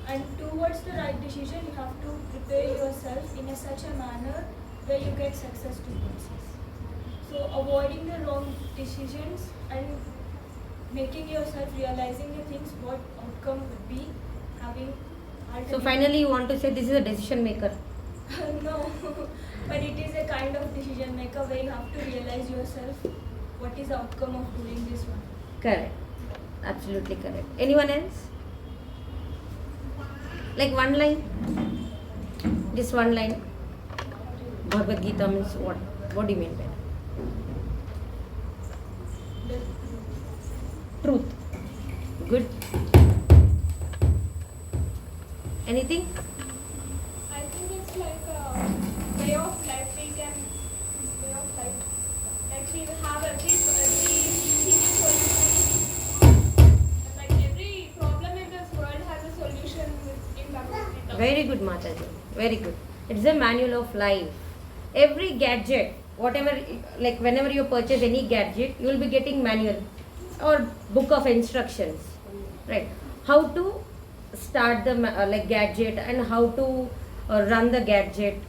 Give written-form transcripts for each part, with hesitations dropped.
And towards the right decision, you have to prepare yourself in such a manner where you get success towards it. So avoiding the wrong decisions and making yourself realizing the things what outcome would be having. So finally you want to say this is a decision maker. No, but it is a kind of decision maker where you have to realize yourself what is the outcome of doing this one. Correct. Absolutely correct. Anyone else? Like one line? Just one line. Bhagavad Gita means what? What do you mean by that? The Truth. Good. Anything? I think it's like a way of life. We can way of life. Like we have every thing in solution. Like every problem in this world has a solution in Bhagavad Gita. Very good, Mataji. Very good. It's a manual of life. Every gadget, whatever, like whenever you purchase any gadget, you will be getting manual or book of instructions, right? How to start the like gadget and how to run the gadget.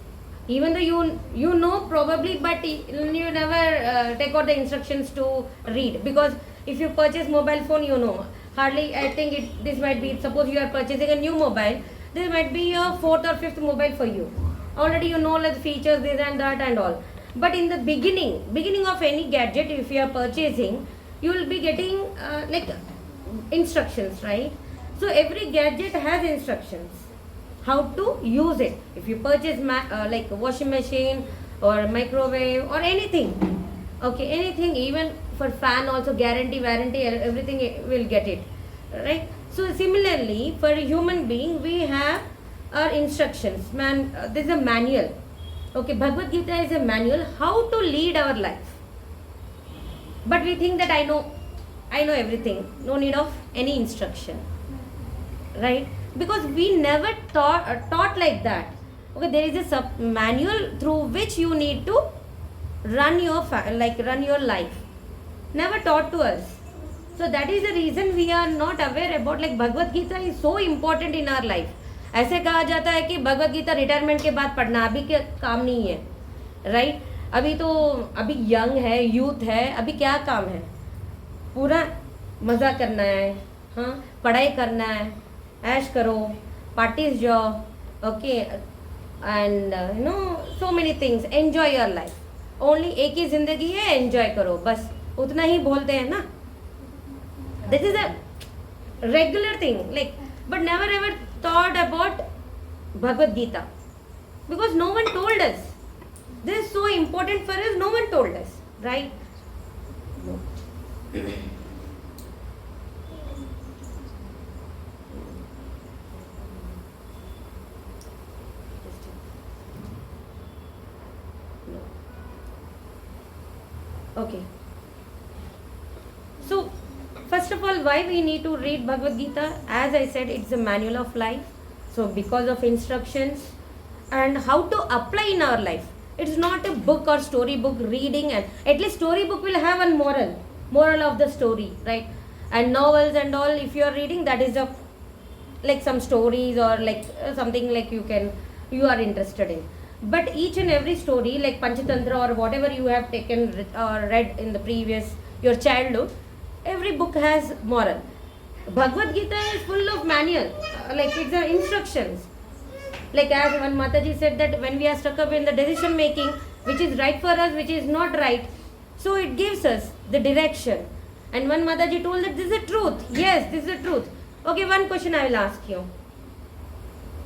Even though you know probably, but you never take out the instructions to read, because if you purchase mobile phone, you know hardly. I think this might be, suppose you are purchasing a new mobile, this might be your fourth or fifth mobile for you. Already you know like features, this and that and all. But in the beginning of any gadget, if you are purchasing, you will be getting like instructions, right? So every gadget has instructions how to use it. If you purchase like a washing machine or microwave or anything, okay, anything, even for fan also, guarantee, warranty, everything will get it, right? So similarly for a human being, we have our instructions. This is a manual. Okay, Bhagavad Gita is a manual how to lead our life. But we think that I know everything, no need of any instruction, right? Because we never taught like that. Okay, there is a manual through which you need to run your run your life. Never taught to us. So that is the reason we are not aware about, like Bhagavad Gita is so important in our life. ऐसे कहा जाता है कि Bhagavad Gita retirement के बाद पढ़ना, अभी के काम नहीं है, राइट? अभी यंग है, यूथ है, अभी क्या काम है? पूरा मज़ा करना है, हाँ, पढ़ाई करना है, ऐश करो, पार्टीज जाओ, okay, and you know so many things, enjoy your life. Only एक ही जिंदगी है, एंजॉय करो, बस उतना ही बोलते हैं ना. This is a regular thing, like, but never ever thought about Bhagavad Gita, because no one told us. This is so important for us, no one told us, right? No. Okay. So first of all, why we need to read Bhagavad Gita? As I said, it's a manual of life. So because of instructions and how to apply in our life. It's not a book or story book reading, and at least story book will have one moral of the story, right? And novels and all, if you are reading, that is a like some stories or like something like you are interested in. But each and every story, like Panchatantra or whatever you have taken or read in the previous your childhood, every book has moral. Bhagavad Gita is full of manual, like it's instructions. Like as one Mataji said that when we are stuck up in the decision making, which is right for us, which is not right, so it gives us the direction. And one Mataji told that this is the truth. Yes, this is the truth. Okay, one question I will ask you.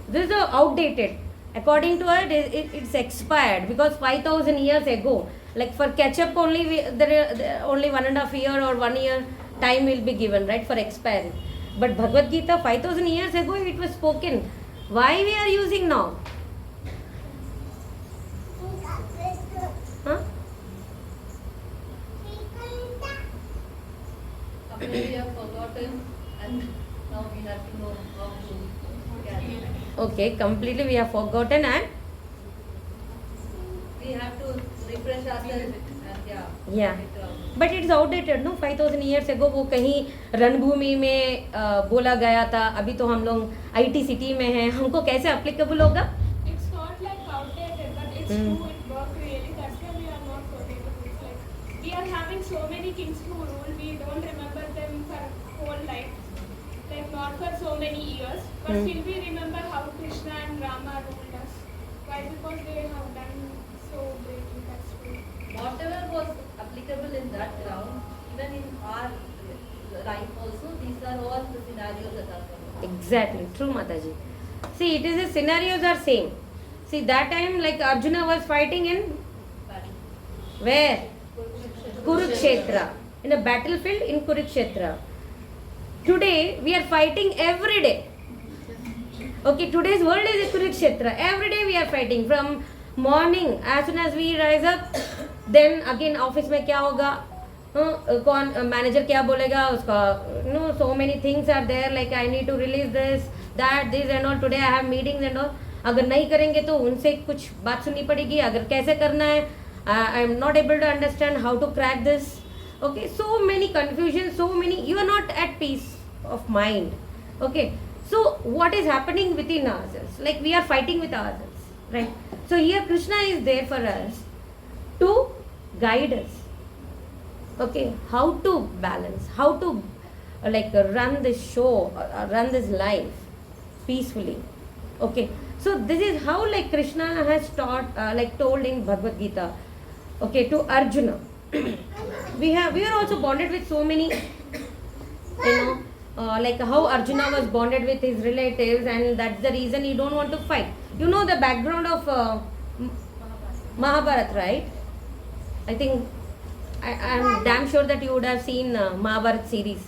This is outdated. According to her, it's expired because 5,000 years ago. Like for ketchup only, there only 1.5 year or 1 year time will be given, right, for expiry. But Bhagavad Gita 5,000 years ago it was spoken. Why we are using now? Huh? We have forgotten and now we have to know how to carry it. Okay, completely we have forgotten and We have to refresh ourselves and yeah. या but it's outdated no 5000 years ago वो कहीं रणभूमि में बोला गया था. अभी तो हम लोग आईटी सिटी में हैं, हमको कैसे अप्लीकेबल होगा? It's not like outdated, but it's Hmm. true. It worked really. That's why we are not forgetting. It's like we are having so many kings who rule. We don't remember them for whole life, like not for so many years. But Hmm. still we remember how Krishna and Rama ruled us. Why? Because they have done so great in that story. Whatever was applicable in that ground, even in our life also, these are all the scenarios that are covered. Exactly, true Mataji. See, it is the scenarios are same. See, that time like Arjuna was fighting in where? Kurukshetra. In a battlefield in Kurukshetra. Today we are fighting every day. Okay, today's world is a Kurukshetra. Every day we are fighting from morning. As soon as we rise up, then again office में क्या होगा? कौन manager क्या बोलेगा उसका? No, so many things are there. Like I need to release this, that, this and all. Today I have meetings and all. अगर नहीं करेंगे तो उनसे कुछ बात सुननी पड़ेगी. अगर कैसे करना है, I am not able to understand how to crack this. Okay, so many confusion, so many. You are not at peace of mind. Okay, so what is happening within ourselves? Like we are fighting with ourselves, right? So here Krishna is there for us to guide us. Okay, how to balance, how to run this show, run this life peacefully. Okay, so this is how like Krishna has taught, told in Bhagavad Gita. Okay, to Arjuna. we are also bonded with so many, like how Arjuna was bonded with his relatives, and that's the reason he don't want to fight. You know the background of Mahabharata, right? I think I'm damn sure that you would have seen Mahabharata series,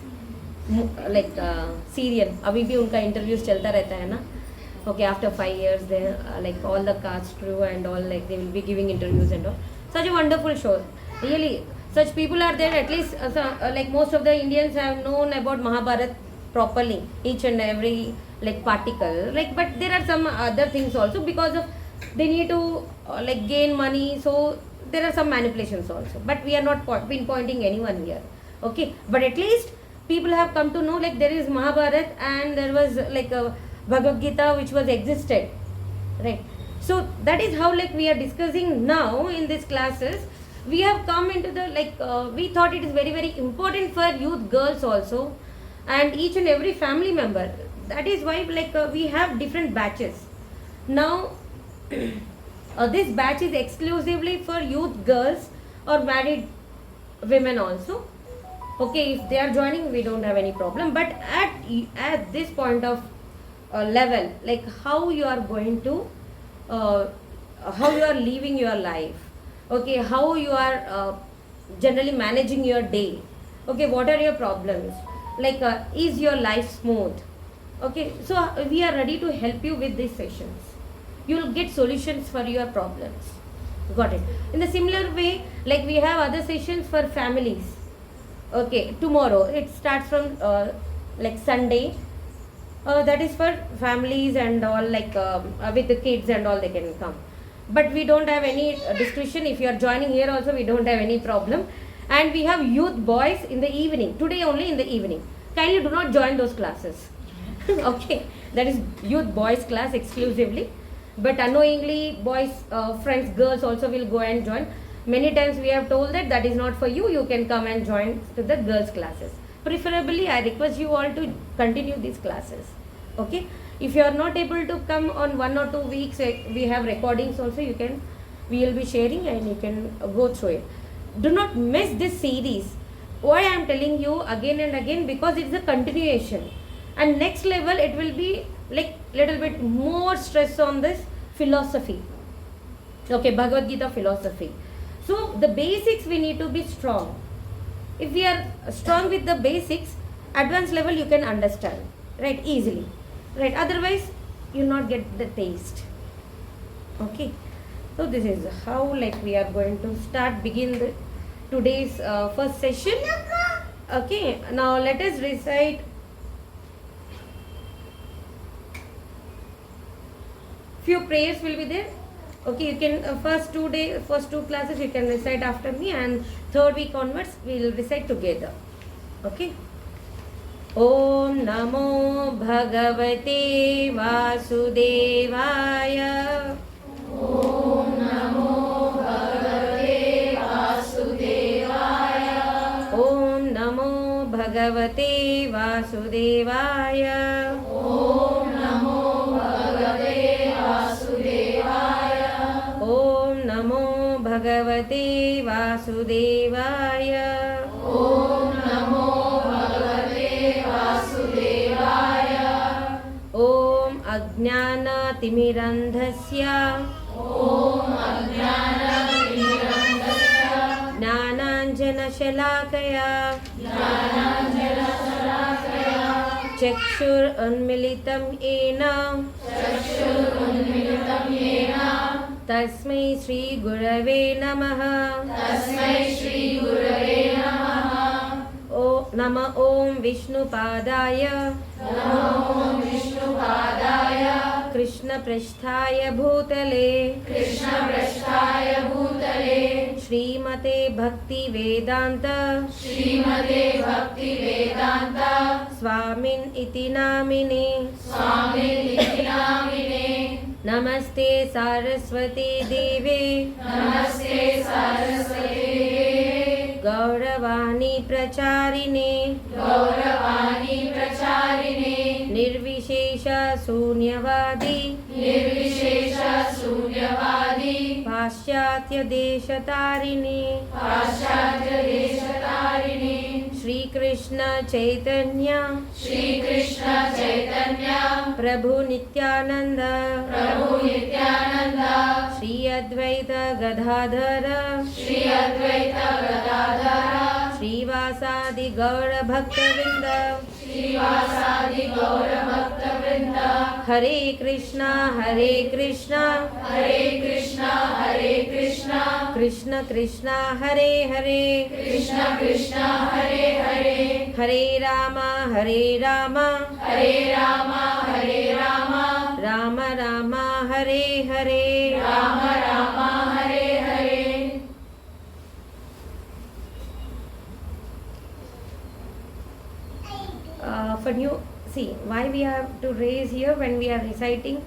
serial. अभी भी उनका interviews चलता रहता है ना. Okay, after 5 years, they like all the cast crew and all, like they will be giving interviews and all. Such a wonderful show. Really, such people are there. At least like most of the Indians have known about Mahabharata properly, each and every like particle. Like, but there are some other things also because of they need to gain money. So there are some manipulations also. But we are not pinpointing anyone here. Okay, but at least people have come to know like there is Mahabharata and there was like a Bhagavad Gita which was existed, right? So that is how like we are discussing now in these classes. We have come into the we thought it is very very important for youth girls also and each and every family member. That is why we have different batches. Now this batch is exclusively for youth girls or married women also. Okay, if they are joining, we don't have any problem. But at this point of level, like how you are going to how you are living your life, okay, how you are generally managing your day, okay, what are your problems, is your life smooth? Okay, so we are ready to help you with these sessions. You will get solutions for your problems. Got it? In the similar way, like we have other sessions for families. Okay, tomorrow it starts from Sunday. That is for families and all, with the kids and all, they can come. But we don't have any discussion. If you are joining here also, we don't have any problem. And we have youth boys in the evening. Today only in the evening. Kindly do not join those classes. Okay, that is youth boys class exclusively. But unknowingly, boys, friends, girls also will go and join. Many times we have told that that is not for you. You can come and join to the girls classes. Preferably, I request you all to continue these classes. Okay. If you are not able to come on 1 or 2 weeks, we have recordings also. We will be sharing and you can go through it. Do not miss this series. Why I am telling you again and again, because it is a continuation. And next level, it will be like little bit more stress on this philosophy. Okay, Bhagavad Gita philosophy. So the basics we need to be strong. If we are strong with the basics, advanced level you can understand, right, easily, right? Otherwise, you not get the taste. Okay, so this is how we are going to begin today's first session. Okay, now let us recite few prayers will be there. Okay, you can first two classes you can recite after me, and third week onwards we will recite together. Okay. Om Namo Bhagavate Vasudevaya. Om Namo Bhagavate Vasudevaya. Om Namo Bhagavate Vasudevaya. Om Namo Bhagavate Vasudevaya. Om Namo Bhagavate Vasudevaya. Om Namo Bhagavate Vasudevaya. Om Ajnana Timirandhasya. Om Ajnana-timirandhasya Jnananjana Shalakaya. Jnananjana-shalakaya Chakshur Unmilitam Ena. चक्षुरुन्मिलितं येन Tasmai Shri Gurave Namaha. तस्मै श्रीगुरवे नमः. Nama Om Vishnu Padaya. नमो विष्णुपादाय Krishna Prasthaya Bhutale. कृष्णपृष्ठाय भूतले Srimate Bhakti Vedanta श्रीमते Bhaktivedanta Swamin Iti Namine. स्वामिनिति नामिने. Namaste Saraswati Deve. नमस्ते सरस्वती देवे Gauravani Pracharine. गौरवाणी प्रचारिणे Nirvishesha Sunyavadi. निर्विशेष शून्यवादी Paschatya Deshatarine. पाश्चात्य देशतारिणे Shri Krishna Chaitanya Shri Krishna Chaitanya Prabhu Nityananda प्रभु Nityanand Shri Advaita Gadadhara Shri Advaita Gadadhar Srivasadi Gaura Bhaktavinda श्रीवासादि गौर भक्त वृंद. Hare Krishna Hare Krishna Hare Krishna Krishna Krishna Hare Hare Krishna Krishna Hare Hare Hare Rama Hare Rama Hare Ram Rama Rama Hare Hare Ram Ram Hare Hare. For you, see why we have to raise here when we are reciting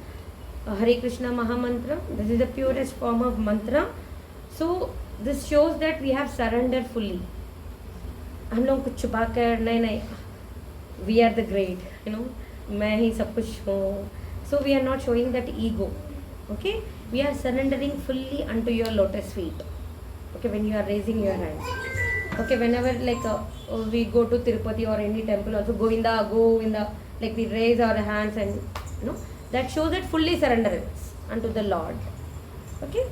Hare Krishna Mahamantra. This is the purest form of mantra. So this shows that we have surrendered fully. हम लोग कुछ छुपा कर नहीं we are the great, मैं ही सब कुछ हूँ. So we are not showing that ego. Okay, we are surrendering fully unto your lotus feet. Okay, when you are raising your hands. Okay, whenever we go to Tirupati or any temple, also Govinda, like we raise our hands and that shows that fully surrenderance unto the Lord. Okay.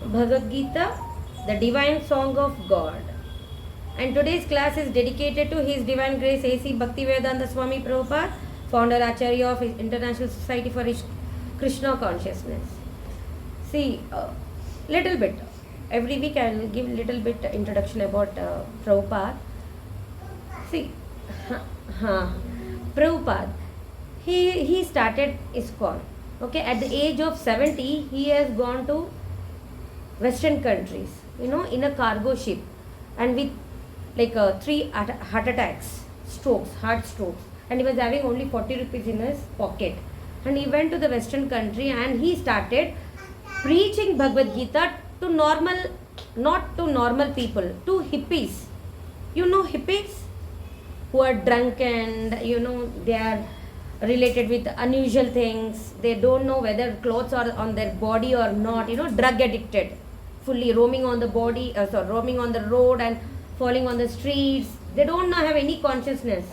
Bhagavad Gita, the divine song of God. And today's class is dedicated to His Divine Grace A.C. Bhaktivedanta Swami Prabhupada, founder Acharya of International Society for Krishna Consciousness. See, little bit. Every week I will give little bit introduction about Prabhupada. See, Prabhupada, he started ISKCON. Okay, at the age of 70, he has gone to Western countries, in a cargo ship, and with 3 heart attacks, heart strokes, and he was having only 40 rupees in his pocket. And he went to the Western country and he started preaching Bhagavad Gita to not to normal people, to hippies. Hippies who are drunk and they are related with unusual things. They don't know whether clothes are on their body or not. Drug addicted, fully roaming on the roaming on the road and falling on the streets. They don't have any consciousness.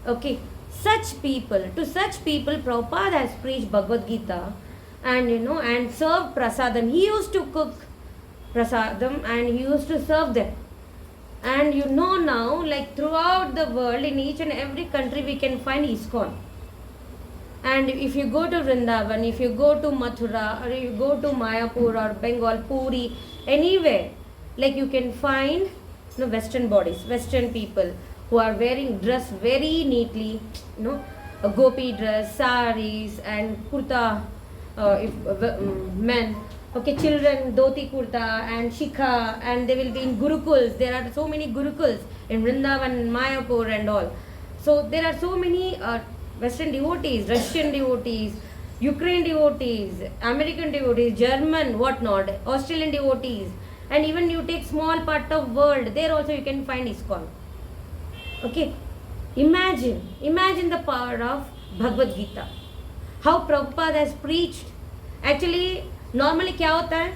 Okay, to such people, Prabhupada has preached Bhagavad Gita, and and served prasadam. He used to cook prasadam and he used to serve them. And now, throughout the world, in each and every country, we can find ISKCON. And if you go to Vrindavan, if you go to Mathura, or you go to Mayapur or Bengal, Puri, anywhere, you can find Western bodies, Western people who are dressed very neatly, gopi dress, saris, and kurta. If men, okay, children dhoti kurta and shikha, and they will be in gurukuls. There are so many gurukuls in Vrindavan, Mayapur, and all. So there are so many Western devotees, Russian devotees, Ukraine devotees, American devotees, German, whatnot, Australian devotees, and even you take small part of world, there also you can find ISKCON. Okay, imagine the power of Bhagavad Gita. How Prabhupada has preached. Actually, normally क्या होता है?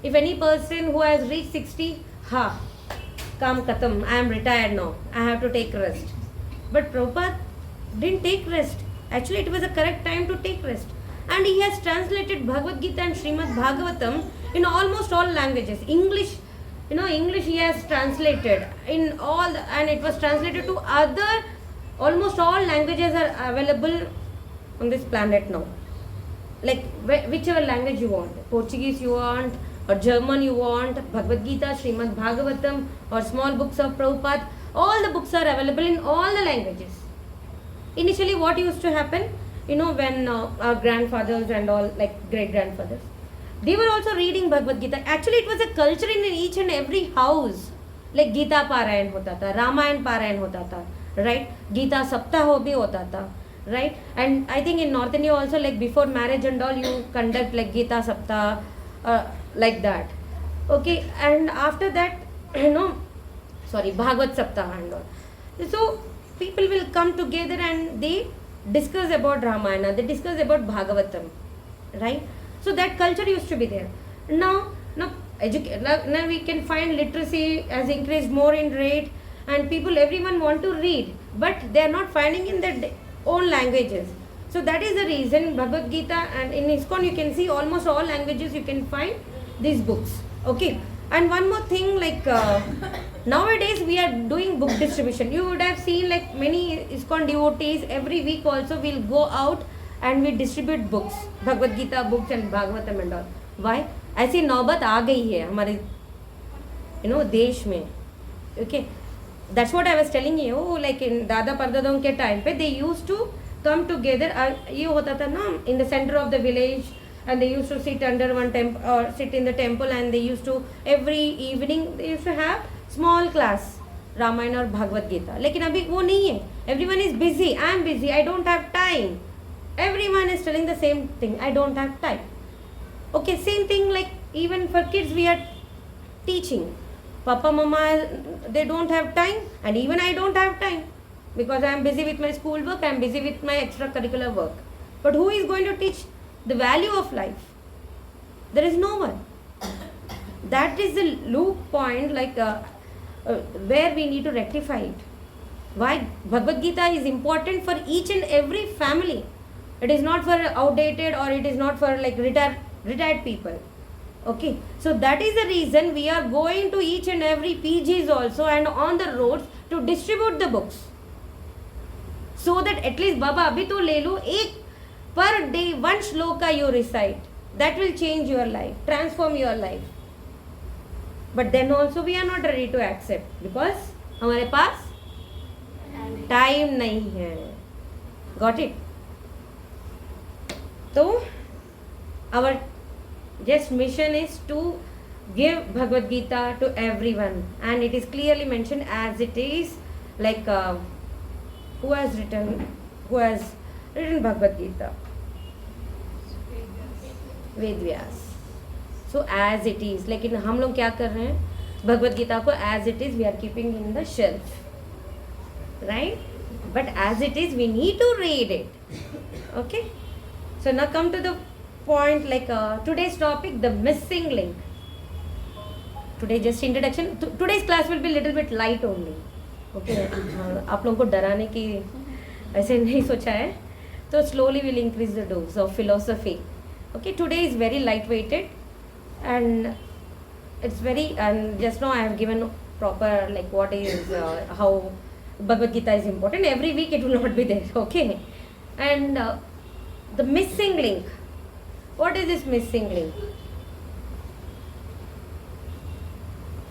If any person who has reached 60, ha, काम खत्म, I am retired now, I have to take rest. But Prabhupada didn't take rest. Actually, it was a correct time to take rest. And he has translated Bhagavad Gita and Srimad Bhagavatam in almost all languages. English he has translated in all, and it was translated to other, almost all languages are available on this planet now. Like whichever language you want, Portuguese you want, or German you want, Bhagavad Gita, Srimad Bhagavatam, or small books of Prabhupada, all the books are available in all the languages. Initially, what used to happen, when our grandfathers and all, like great grandfathers, they were also reading Bhagavad Gita. Actually, it was a culture in each and every house. Like Gita Parayan hota tha, Ramayan Parayan hota tha, right? Gita Saptaho bhi hota tha, right? And I think in North India also, like before marriage and all, you conduct like Gita Saptah, like that. Okay, and after that, Bhagavad Saptah and all. So people will come together and they discuss about Ramayana, they discuss about Bhagavatam, right? So that culture used to be there. Now we can find literacy has increased more in rate, and everyone want to read, but they are not finding in their own languages. So that is the reason Bhagavad Gita, and in ISKCON you can see almost all languages you can find these books. Okay. And one more thing, like nowadays we are doing book distribution. You would have seen like many ISKCON devotees every week also will go out and we distribute books, Bhagavad Gita books and Bhagavatam and all. Why? ऐसी नौबत आ गई है हमारे देश में. Okay, that's what I was telling you. Like in दादा परदादों के time पे they used to come together. ये होता था ना, in the center of the village, and they used to sit under one temple or sit in the temple, and they used to every evening they used to have small class Ramayana or Bhagavad Gita. लेकिन अभी वो नहीं है. Everyone is busy. I am busy. I don't have time. Everyone is telling the same thing. I don't have time. Okay, same thing like even for kids we are teaching. Papa, Mama, they don't have time, and even I don't have time because I am busy with my school work. I am busy with my extracurricular work. But who is going to teach the value of life? There is no one. That is the loop point, like where we need to rectify it. Why Bhagavad Gita is important for each and every family. It is not for outdated, or it is not for like retired people. Okay, so that is the reason we are going to each and every PGs also and on the roads to distribute the books, so that at least Baba abhi to le lo, ek per day one shloka you recite, that will change your life, transform your life. But then also we are not ready to accept because हमारे पास time नहीं है. Got it? So our just mission is to give Bhagavad Gita to everyone, and it is clearly mentioned as it is, like who has written Bhagavad Gita? Ved Vyas. So as it is, लेकिन हम लोग क्या कर रहे हैं? भगवद गीता को as it is we are keeping in the shelf, right? But as it is we need to read it. Okay, so now come to the point, like today's topic, the missing link. Today just introduction. Today's class will be little bit light only. Okay, आप लोगों को डराने की ऐसे नहीं सोचा है, तो slowly will increase the dose of philosophy. Okay, today is very light weighted, and it's very, and just now I have given proper like what is how Bhagavad Gita is important. Every week it will not be there. Okay, and the missing link. What is this missing link?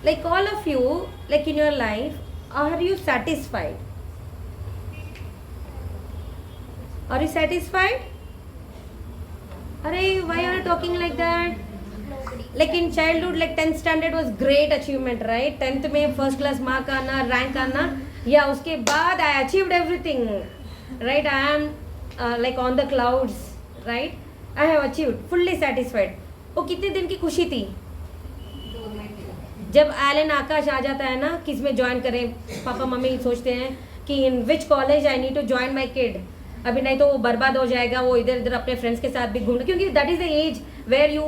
Like all of you, like in your life, are you satisfied? Are you satisfied? Arey, why are you talking like that? Like in childhood, like 10th standard was great achievement, right? 10th में first class mark आना, rank आना, या उसके बाद I achieved everything, right? I am like on the clouds, right? I have achieved, fully satisfied. वो कितने दिन की खुशी थी? जब एलन आकाश आ जाता है ना, किस में ज्वाइन करें, पापा मम्मी सोचते हैं कि in which college I need to join my kid. अभी नहीं तो वो बर्बाद हो जाएगा, वो इधर इधर अपने फ्रेंड्स के साथ भी घूमना, क्योंकि that is the age where you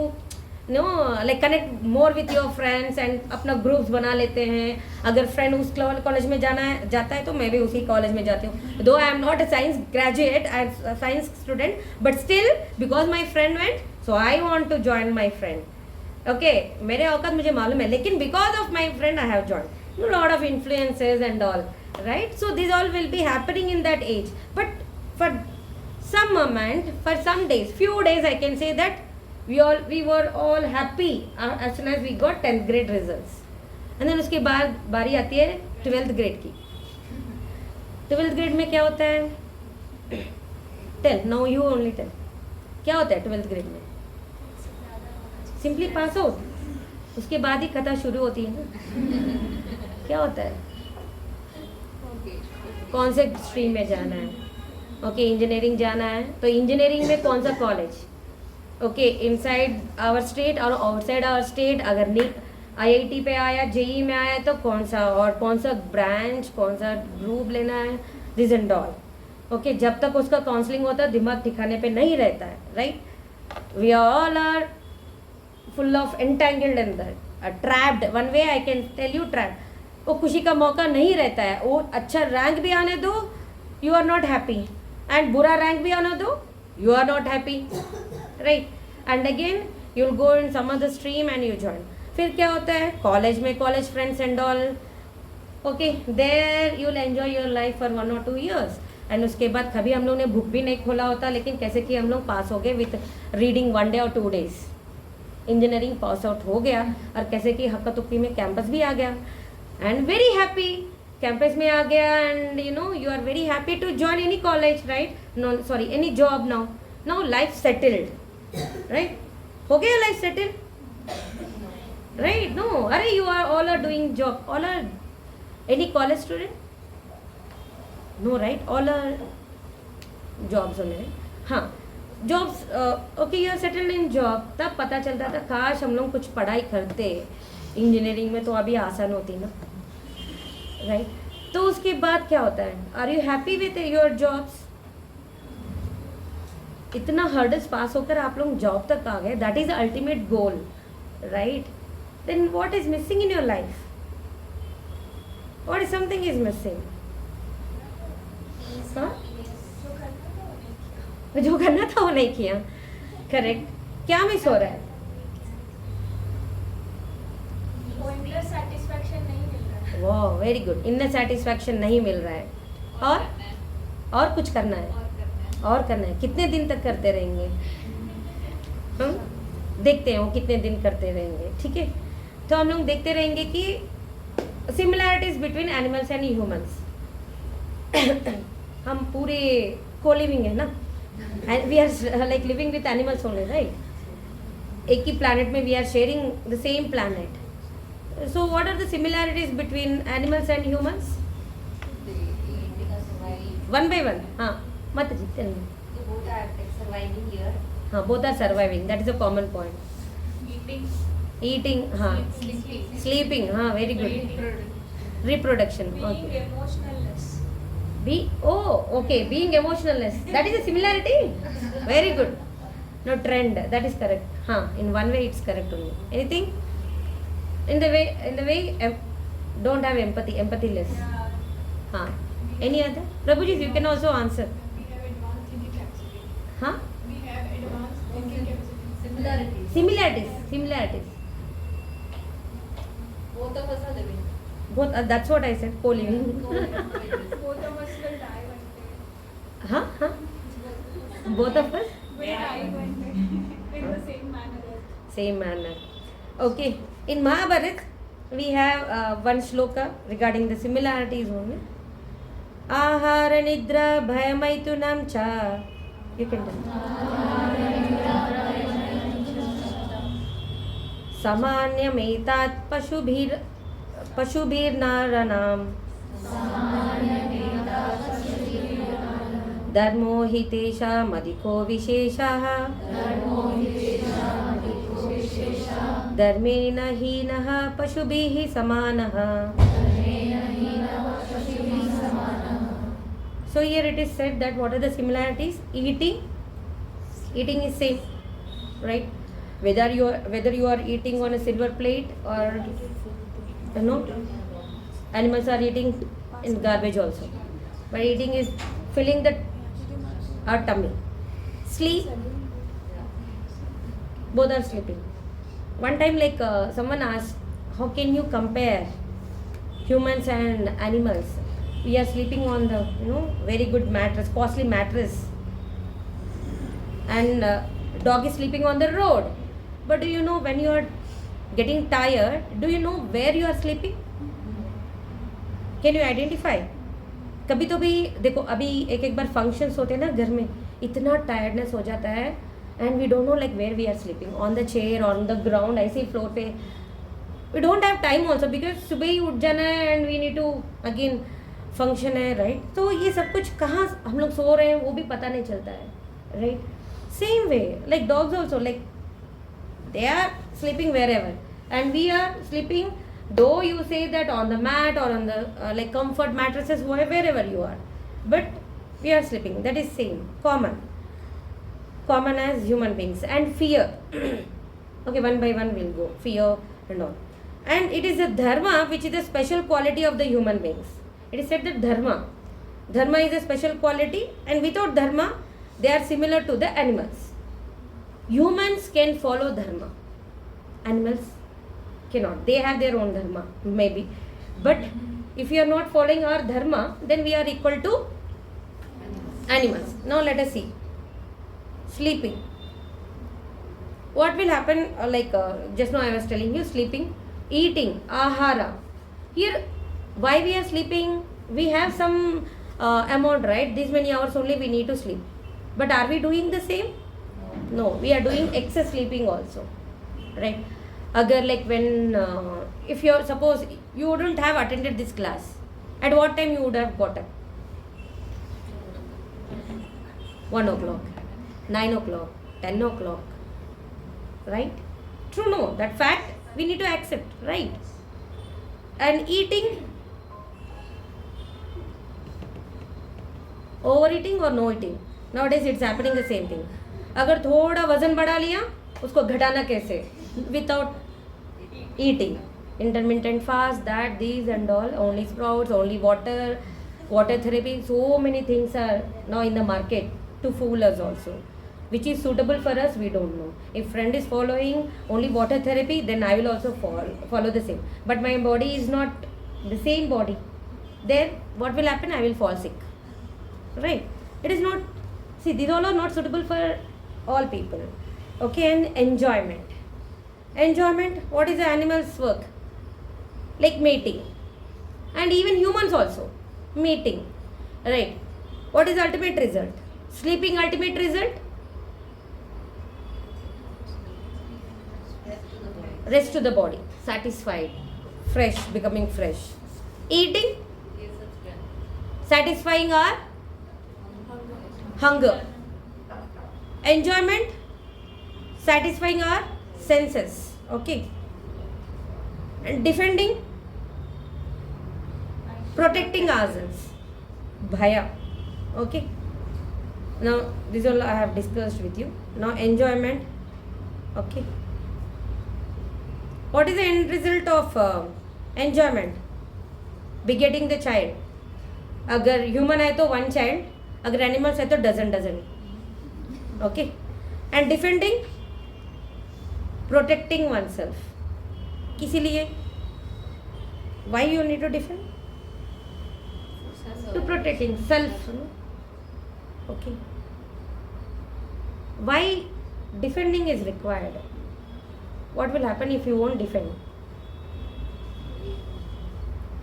know like connect more with your friends and अपना ग्रुप्स बना लेते हैं. अगर फ्रेंड उस कॉलेज में जाता है तो मैं भी उसी कॉलेज में जाती हूँ. Though I am not a science graduate, I am science student, but still because my friend went, so I want to join my friend. Okay, मेरे औकात मुझे मालूम है, लेकिन because of my friend I have join. Lot of influences and all, right? So these all will be happening in that age, but for some moment, for some days, few days, I can say that we were all happy as soon as we got 10th grade results. And then उसके बाद बारी आती है 12th grade की. 12th grade में क्या होता है? Tell, now you only tell. क्या होता है 12th grade में? Simply pass out. उसके बाद ही कथा शुरू होती है ना. क्या होता है? कौन से स्ट्रीम में जाना है? ओके, इंजीनियरिंग जाना है तो इंजीनियरिंग में कौन सा college? Okay, inside our state और आउटसाइड आवर स्टेट. अगर नहीं आईआईटी पे आया, जेई में आया तो कौन सा, और कौन सा ब्रांच, कौन सा ग्रुप लेना है, दिस एंड ऑल. ओके, जब तक उसका काउंसलिंग होता है दिमाग ठिकाने पे नहीं रहता है, right? We all are full of entangled in that, trapped. One way I can tell you, trapped. वो खुशी का मौका नहीं रहता है. वो अच्छा रैंक भी आने दो, you are not happy, and बुरा रैंक भी आने दो, you are not happy, right? And again you will go in some other stream and you join. फिर क्या होता है कॉलेज में, college friends and all. Okay, there you will enjoy your life for 1 or 2 years. एंड उसके बाद कभी हम लोग ने बुक भी नहीं खोला होता, लेकिन कैसे कि हम लोग पास हो गए with reading 1 day or 2 days. Engineering pass out हो गया, और कैसे कि हक्का तुक्की में कैंपस भी आ गया, and very happy campus में आ गया, and you know you are very happy to join any college, right? No, sorry, any job. Now life settled, right? हो गया life settled, right? No, अरे you are all are doing job, all are any college student? No, right? All are jobs only, right? हाँ, jobs. Okay, you are settled in job. तब पता चलता था काश हम लोग कुछ पढ़ाई करते इंजीनियरिंग में तो अभी आसान होती ना, राइट? तो उसके बाद क्या होता है? Are you happy with your jobs? इतना हर्डल्स पास होकर आप लोग जॉब तक आ गए, that is the ultimate goal, right? Then what is missing in your life? What is something is missing? जो करना था वो नहीं किया, करेक्ट? क्या मिस हो रहा है? सेटिस्फैक्शन नहीं मिल रहा है. वाह, वेरी गुड. इनर सेटिस्फैक्शन नहीं मिल रहा है. और कुछ करना है, और करना है. कितने दिन तक करते रहेंगे? हम देखते हैं वो कितने दिन करते रहेंगे. ठीक है, तो हम लोग देखते रहेंगे कि similarities between animals and humans. हम पूरे को लिविंग है ना, and we are like living with animals only, right? एक ही प्लैनेट में we are sharing the same planet. So what are the similarities between animals and humans? One by one. हाँ, मत जी, tell me. Both are surviving here. हाँ, both are surviving. That is a common point. Eating, हाँ. Sleeping, हाँ, very good. Reproduction. Being Okay. emotionless. Okay, being emotionless. That is a similarity. Very good. No, trend. That is correct. हाँ, in one way it's correct only. Anything? In the way don't have empathyless. Yeah. हाँ, any other? Prabhuji, you can also answer. We have advanced thinking capacity. हाँ, We have advanced thinking capacity. Similarities. Both of us are living. both. That's what I said. Co-living. Both of us will die one day. हाँ. Both of us. Will die one day in the same manner. Same manner. Okay. In Mahabharata, we have one shloka regarding the similarities only. Ahara nidra bhayamaitunam cha. You can tell. Samanyam pashubhir naranam. Dharmo hitesha madiko visheshaha. Dharmena hinaha pashubhihi samanaha. So here it is said that what are the similarities? Eating is same, right? Whether you are eating on a silver plate or animals are eating in garbage also. But eating is filling our tummy. Sleep, both are sleeping. One time someone asked, how can you compare humans and animals? We are sleeping on the very good mattress, costly mattress, and dog is sleeping on the road. But do you know when you are getting tired, do you know where you are sleeping? Can you identify? कभी तो भी देखो, अभी एक बार functions होते हैं ना घर में, इतना टायर्डनेस हो जाता है and we don't know like where we are sleeping, on the chair, on the ground, ऐसे ही फ्लोर पे. We don't have time also because सुबह ही उठ जाना है and we need to again function है, राइट? तो ये सब कुछ कहाँ हम लोग सो रहे हैं वो भी पता नहीं चलता है, right? Same way like dogs also, like they are sleeping wherever and we are sleeping, though you say that on the mat or on the like comfort mattresses, wherever you are, but we are sleeping. That is same, common as human beings. And fear. Okay, one by one we'll go. Fear and all. And it is a dharma which is a special quality of the human beings. It is said that dharma is a special quality, and without dharma they are similar to the animals. Humans can follow dharma, animals cannot. They have their own dharma maybe, but if we are not following our dharma, then we are equal to animals. Now let us see sleeping. What will happen? Just now I was telling you, sleeping, eating, ahara. Here why we are sleeping? We have some amount, right? These many hours only we need to sleep, but are we doing the same? No, we are doing excess sleeping also, right? Agar like when if you suppose you wouldn't have attended this class, at what time you would have got up? 1 o'clock, 9 o'clock, 10 o'clock, right? True, no, that fact we need to accept, right? And eating, overeating or no eating, nowadays it's happening the same thing. अगर थोड़ा वजन बढ़ा लिया, उसको घटाना कैसे? Without eating. Intermittent fast, that, these and all, only sprouts, only water therapy. So many things are now in the market to fool us also. Which is suitable for us, we don't know. If friend is following only water therapy, then I will also follow the same. But my body is not the same body. Then what will happen? I will fall sick. Right? It is not, see, these all are not suitable for all people. Okay, and enjoyment. Enjoyment, what is the animal's work? Like mating. And even humans also. Mating. Right. What is the ultimate result? Sleeping, ultimate result? Rest to the body. Satisfied. Fresh, becoming fresh. Eating? Satisfying our hunger. Enjoyment? Satisfying our senses. Okay. And defending? Protecting ourselves. Bhaya. Okay. Now this all I have discussed with you. Now enjoyment. Okay. What is the end result of enjoyment? Begetting the child. अगर human है तो one child, अगर animals है तो dozen. Okay. And defending, protecting oneself. किसी लिए? Why you need to defend? To protecting self. Okay. Why defending is required? What will happen if you won't defend?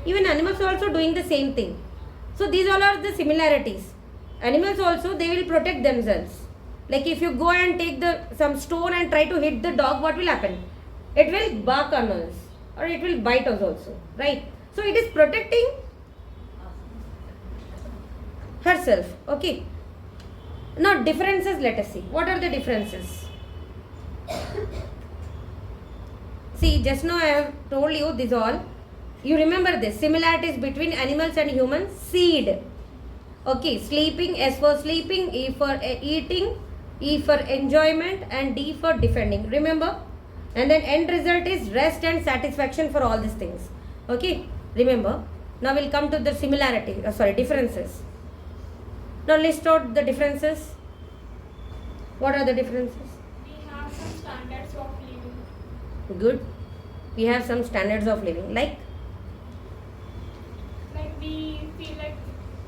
Even animals are also doing the same thing. So these all are the similarities. Animals also, they will protect themselves. Like if you go and take some stone and try to hit the dog, what will happen? It will bark on us or it will bite us also, right? So it is protecting herself. Okay. Now differences, let us see. What are the differences? See, just now I have told you this all. You remember this. Similarities between animals and humans. Seed. Okay. Sleeping. S for sleeping. E for eating. E for enjoyment. And D for defending. Remember? And then end result is rest and satisfaction for all these things. Okay. Remember? Now we'll come to the similarity. Differences. Now list out the differences. What are the differences? We have some standards of living. Good. We have some standards of living. Like We feel like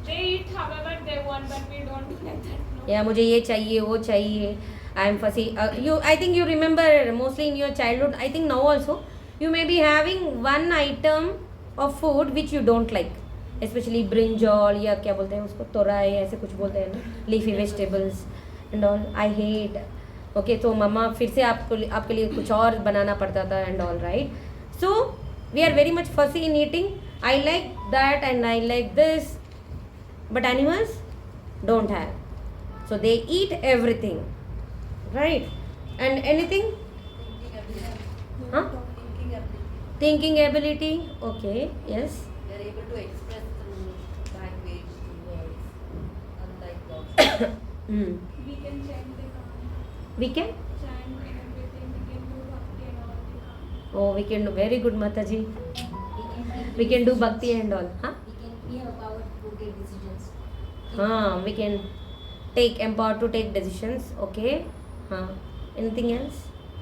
they eat however they want, but we don't like that. No? yeah, मुझे ये चाहिए वो चाहिए. I am fussy. I think you remember mostly in your childhood. I think now also you may be having one item of food which you don't like. Especially brinjal या क्या बोलते हैं उसको तोरई ऐसे कुछ बोलते हैं ना, leafy vegetables and all. I hate. Okay, तो मम्मा फिर से आपके लिए कुछ और बनाना पड़ता था and all, right? So we are very much fussy in eating. I like that and I like this, but animals don't have. So they eat everything, right? And anything? Thinking ability. Huh? Thinking ability. Thinking ability. Okay. Yes. They are able to express through language, through words, unlike dogs. Hmm. We can chant, they can't. We can. Chant and everything. We can do bhakti and all. They can't. Oh, we can do very good, Mataji. We can do bhakti and all. Huh? We have power to take decisions. We can take empowered to take decisions. Okay. Anything else?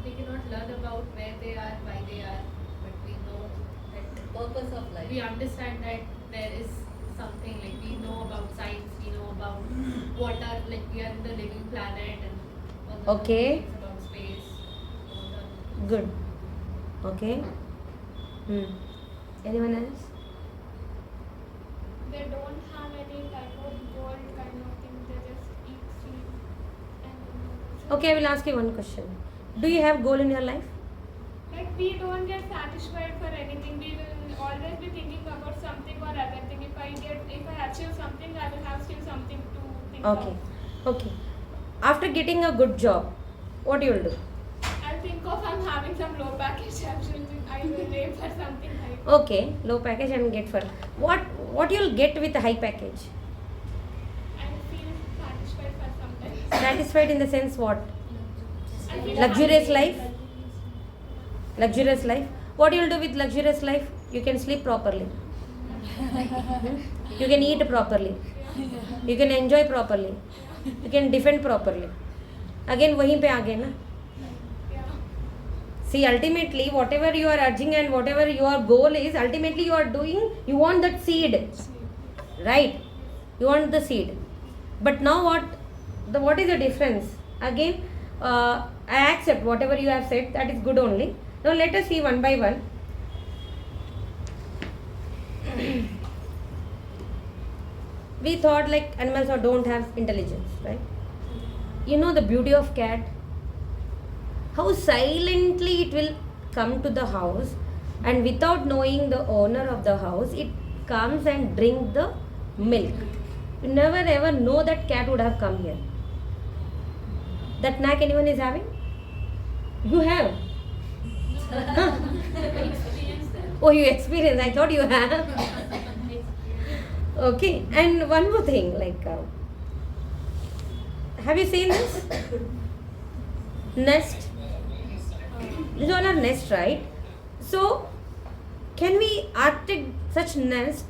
We cannot learn about where they are, why they are, but we know that Purpose of life. we understand that there is something, like we know about science, we know about water, like we are in the living planet and all the Okay. things about space. all the- Good. Okay. Anyone else? They don't have any type of goal kind of thing. They just eat, sleep, and Okay, I will ask you one question. Do you have goal in your life? like we don't get satisfied for anything. We will always be thinking about something or other thing. If I achieve something, I will have still something to think Okay. of. Okay. After getting a good job, what you will do? I'll think of I'm having some low package. I will aim for something high. Okay, low package and get for what you'll get with a high package? I feel satisfied for some time. Satisfied in the sense what? I feel Luxurious happy. life? Luxurious life. What you'll do with luxurious life? You can sleep properly. You can eat properly. You can enjoy properly. You can defend properly. Again वहीं पे आ गए ना. Yeah. See, ultimately, whatever you are urging and whatever your goal is, ultimately you are doing, you want that seed, right? You want the seed. But now what is the difference? Again, I accept whatever you have said, that is good only. Now let us see one by one. We thought like animals don't have intelligence, right? You know the beauty of cat? How silently it will come to the house, and without knowing the owner of the house, it comes and drink the milk. You never ever know that cat would have come here. That knack anyone is having? You have? Experience that. Oh, you experience. I thought you have. Okay, and one more thing, like, have you seen this? Nest. These all are nest, right? So, can we architect such nest?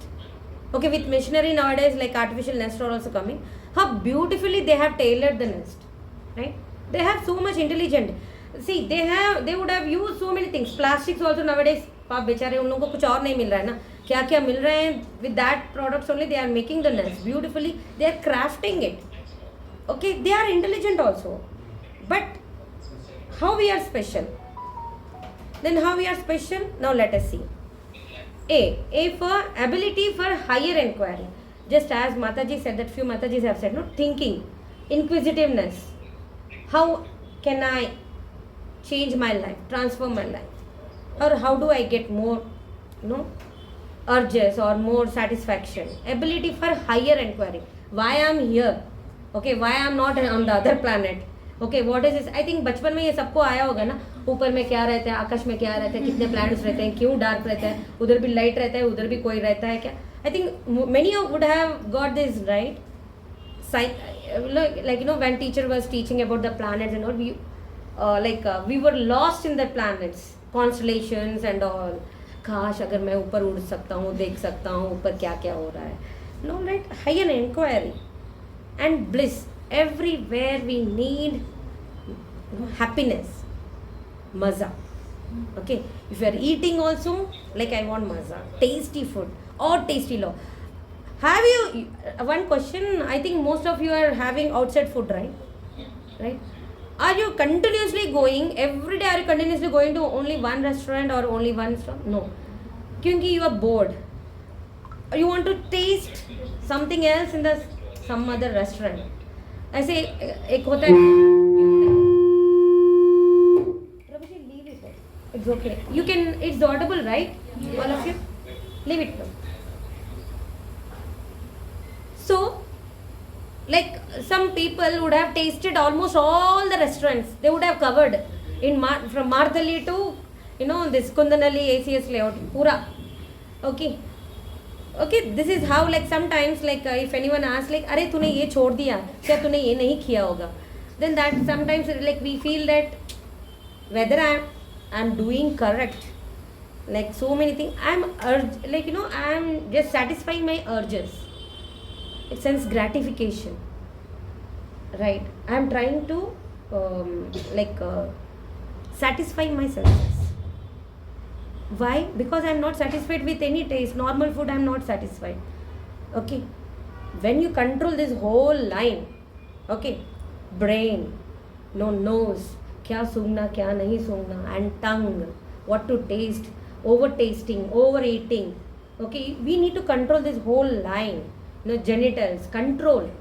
Okay, with machinery nowadays, like artificial nests are also coming. How beautifully they have tailored the nest, right? They have so much intelligent. See, they would have used so many things. Plastics also nowadays, पाप बेचारे उन लोगों को कुछ और नहीं मिल रहा है ना, क्या क्या मिल रहे हैं. With that products only they are making the nest beautifully. They are crafting it. Okay, they are intelligent also. But how we are special? Then how we are special? Now let us see. A for ability for higher inquiry. just as Mataji said, that few Matajis have said, no, thinking, inquisitiveness. How can I change my life, transform my life? Or how do I get more, urges or more satisfaction? Ability for higher inquiry. Why I am here? Okay, why I am not on the other planet? Okay, what is this? I think बचपन में ये सबको आया होगा ना, ऊपर में क्या रहता है, आकाश में क्या रहता है, कितने प्लैनेट्स रहते हैं, क्यों डार्क रहता है, उधर भी लाइट रहता है, उधर भी कोई रहता है क्या? I think many would have got this right. Like when teacher was teaching about the planets and all, we were lost in the planets, constellations and all. काश अगर मैं ऊपर उड़ सकता हूँ, देख सकता हूँ ऊपर क्या क्या हो रहा है. No, right? Higher inquiry and bliss. Everywhere we need happiness, maza. Okay, if you are eating also, like I want maza, tasty food or tasty law. Have you, one question, I think most of you are having outside food, right? Right? Are you continuously going, every day are you continuously going to only one restaurant or only one store? No. Because you are bored. You want to taste something else in the some other restaurant. ऐसे एक होता है, leave it. It's okay. You can, it's audible, right? Yeah. All of you? Leave it now. So, like some people would have tasted almost all the restaurants. They would have covered in from Marthalli to, this Kundanalli ACS layout. Pura. Okay. Okay, this is how, like sometimes, like if anyone asks, like, अरे तूने ये छोड़ दिया, क्या तूने ये नहीं किया होगा? Then that sometimes, like we feel that whether I'm doing correct, like so many things, I'm just satisfying my urges. It sense gratification, right? I'm trying to satisfy my senses. Why? Because I'm not satisfied with any taste. Normal food I'm not satisfied. Okay. When you control this whole line, okay, brain, nose, kya sungna, kya nahi sungna, and tongue, what to taste, over tasting, overeating. Okay, we need to control this whole line. Genitals, control.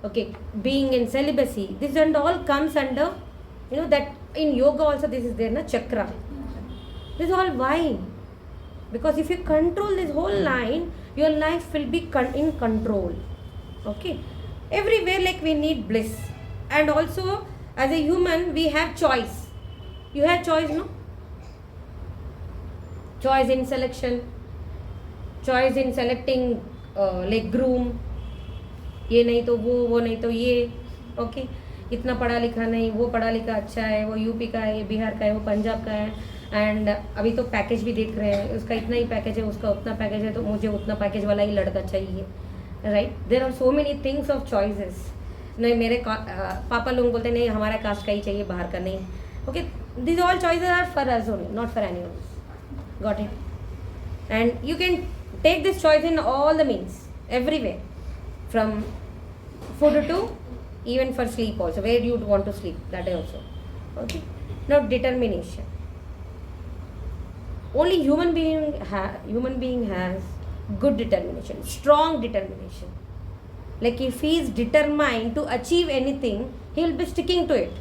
Okay, being in celibacy. This and all comes under, that in yoga also this is there, chakra. This is all why? Because if you control this whole line, your life will be in control. Okay. Everywhere, like we need bliss. And also, as a human, we have choice. You have choice, no? Choice in selection. Choice in selecting like groom. ये नहीं तो वो नहीं तो ये. Okay. इतना पढ़ा लिखा नहीं, वो पढ़ा लिखा अच्छा है, वो यूपी का है, बिहार का है, वो पंजाब का है. एंड अभी तो पैकेज भी देख रहे हैं, उसका इतना ही पैकेज है, उसका उतना पैकेज है, तो मुझे उतना पैकेज वाला ही लड़का चाहिए. Right? There are so many things of choices. नहीं, मेरे पापा लोग बोलते नहीं हमारा कास्ट का ही चाहिए, बाहर का नहीं. Okay, this all choices are for us only, not for anyone. Got it? And you can take this choice in all the means, everywhere, from food to even for sleep also, where you want to sleep, that also. Okay. Now determination. Only human being has good determination, strong determination. Like if he is determined to achieve anything, he will be sticking to it.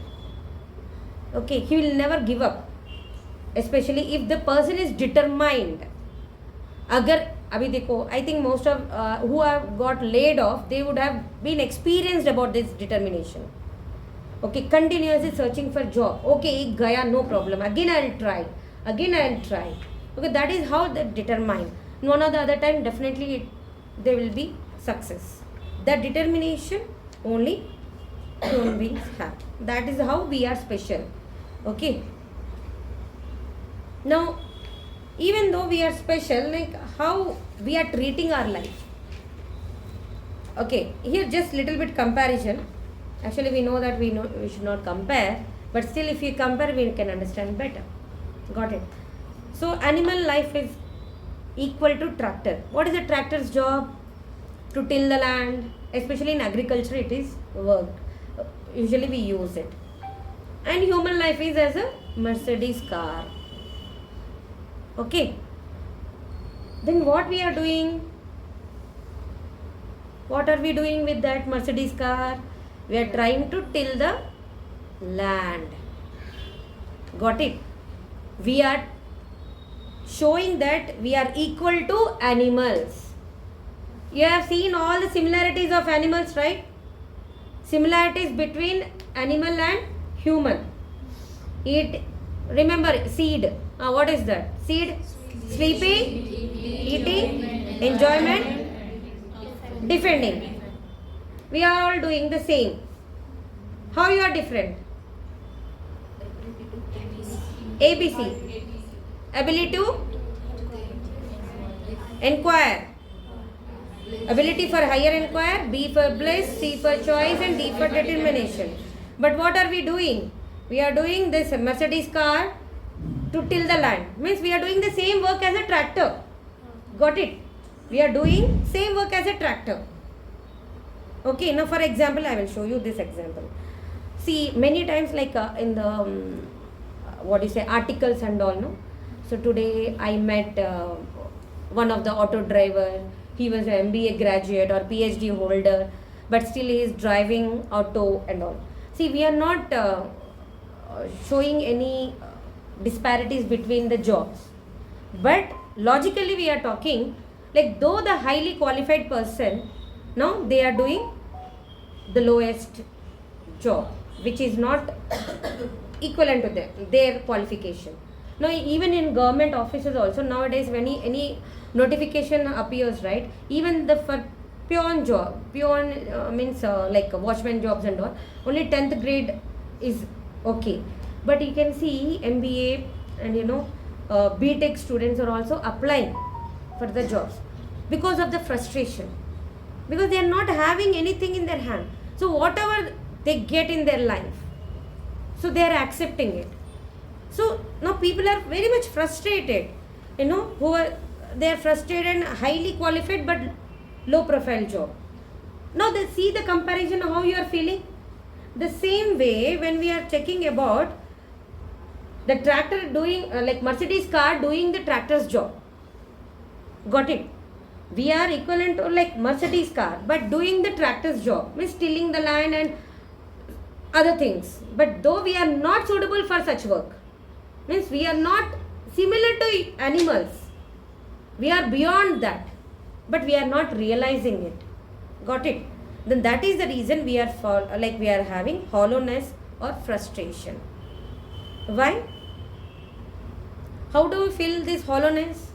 Okay, he will never give up. Especially if the person is determined. अगर अभी देखो, I think most of who have got laid off, they would have been experienced about this determination. Okay, continuously searching for job. Okay, एक गया, no problem. Again I'll try. Okay, that is how they determine. One or the other time, definitely there will be success. That determination only human beings have. That is how we are special. Okay. Now, even though we are special, like how we are treating our life. Okay, here just little bit comparison. Actually, we know that we should not compare, but still if you compare, we can understand better. Got it? So animal life is equal to tractor. What is a tractor's job? To till the land. Especially in agriculture, it is work. Usually we use it. And human life is as a Mercedes car. Okay. Then what we are doing? What are we doing with that Mercedes car? We are trying to till the land. Got it? We are showing that we are equal to animals. You have seen all the similarities of animals, right? Similarities between animal and human. Remember seed. What is that? Seed, sleeping, eating, enjoyment, defending. We are all doing the same. How you are different? ABC. Ability to inquire. Ability for higher inquire, B for bliss, C for choice and D for determination. But what are we doing? We are doing this Mercedes car to till the land. Means we are doing the same work as a tractor. Got it? We are doing same work as a tractor. Okay, now for example, I will show you this example. See, many times like in the articles and all, no? So today I met one of the auto driver. He was an MBA graduate or PhD holder, but still he is driving auto and all. See, we are not showing any disparities between the jobs, but logically we are talking like though the highly qualified person, now they are doing the lowest job, which is not equivalent to their qualification. Now even in government offices also nowadays when any notification appears, right, even the for peon job, means like watchman jobs and all, only 10th grade is okay, but you can see MBA and BTech students are also applying for the jobs because of the frustration, because they are not having anything in their hand. So whatever they get in their life, so they are accepting it. So now people are very much frustrated, they are frustrated and highly qualified but low profile job. Now they see the comparison how you are feeling. The same way when we are checking about the tractor doing like Mercedes car doing the tractor's job. Got it? We are equivalent to like Mercedes car but doing the tractor's job, means tilling the land and other things. But though we are not suitable for such work, means we are not similar to animals. We are beyond that, but we are not realizing it. Got it? Then that is the reason we are we are having hollowness or frustration. Why? How do we feel this hollowness?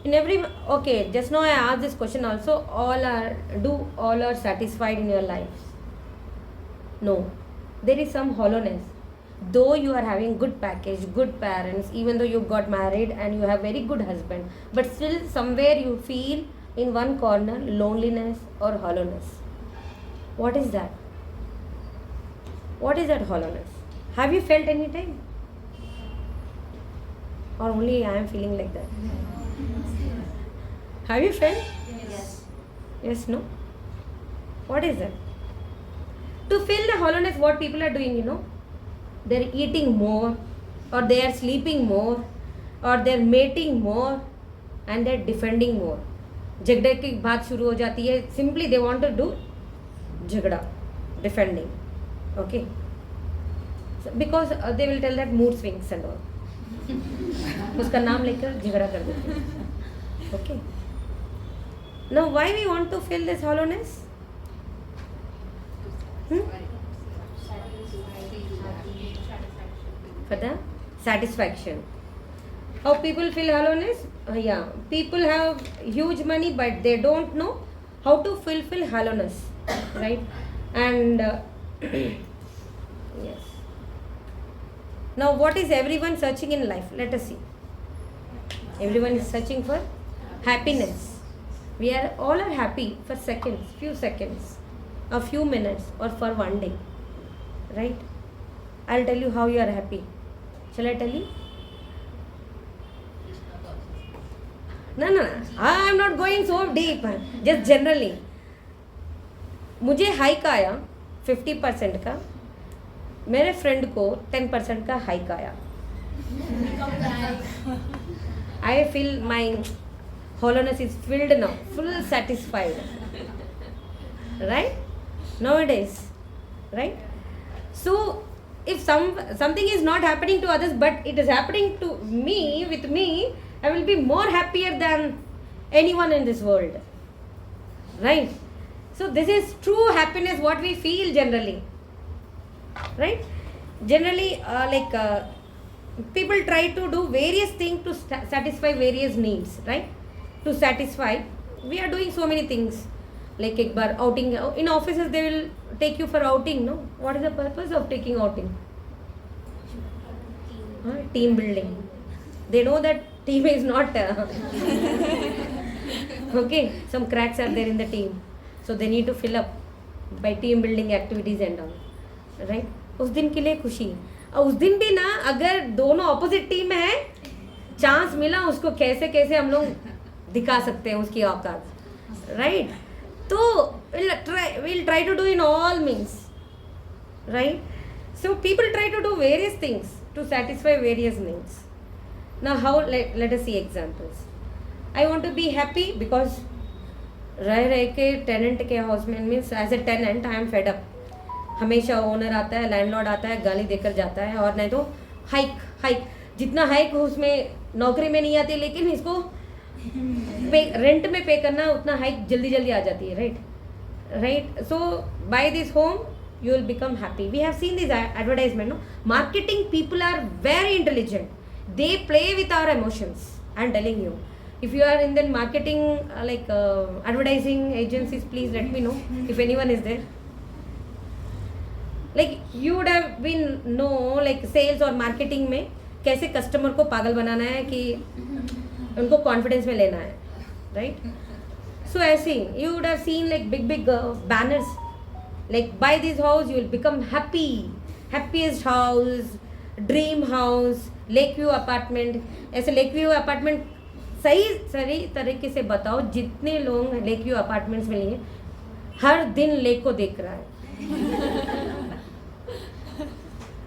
Okay, just now I asked this question also. All are satisfied in your lives? No, there is some hollowness. Though you are having good package, good parents, even though you got married and you have very good husband, but still somewhere you feel in one corner loneliness or hollowness. What is that? What is that hollowness? Have you felt any time? Or only I am feeling like that? Have you felt? Yes. Yes, no? What is that? To fill the hollowness, what people are doing, they're eating more, or they are sleeping more, or they're mating more, and they're defending more. झगड़े की बात शुरू हो जाती है. Simply they want to do झगड़ा, defending. Okay? So, because they will tell that mood swings and all. उसका नाम लेकर झगड़ा कर देते हैं. Okay? Now why we want to fill this hollowness? For the satisfaction. How people feel hollowness? People have huge money but they don't know how to fulfill hollowness, right? And yes. Now what is everyone searching in life? Let us see. Everyone is searching for happiness. We are all are happy for seconds, few seconds, a few minutes, or for one day, right? I'll tell you how you are happy. Shall I tell you? No. I am not going so deep. Just generally. मुझे hike आया 50% का, मेरे friend को 10% का hike आया. I feel my hollowness is filled now, full satisfied. right? Nowadays, right? So if something is not happening to others but it is happening to me, with me, I will be more happier than anyone in this world, right? So this is true happiness, what we feel generally, right? Generally, people try to do various things to satisfy various needs, right? To satisfy, we are doing so many things. Like एक बार outing in offices, they will take you for outing, no? What is the purpose of taking outing? Team building. They know that team is not okay, some cracks are there in the team, so they need to fill up by team building activities and all, right? उस दिन के लिए खुशी, और उस दिन भी ना अगर दोनों ऑपोजिट टीम में है, चांस मिला उसको कैसे कैसे हम लोग दिखा सकते हैं उसकी औकात, राइट? तो we'll try to do in all means, right? So people try to do various things to satisfy various needs. Now how, let us see examples. I want to be happy because रह के tenant के house में, means as a tenant I am fed up. हमेशा owner आता है, landlord आता है, गाली देकर जाता है, और नहीं तो हाइक जितना हाइक उसमें नौकरी में नहीं आती, लेकिन इसको रेंट में पे करना उतना हाइक जल्दी जल्दी आ जाती है, right? So by this home you will become happy. We have seen this advertisement, no? Marketing people are very intelligent. They play with our emotions. I am telling you. If you are in the marketing advertising agencies, please let me know if anyone is there. Like you would have been know like sales और marketing में कैसे customer को पागल बनाना है कि उनको confidence में लेना है, right? So ऐसे you would have seen like big banners. Like buy this house, you will become happy. Happiest house, dream house, Lakeview apartment. ऐसे Lakeview apartment सही तरीके से बताओ, जितने लोग Lakeview apartments में लिए हर दिन लेक को देख रहा है.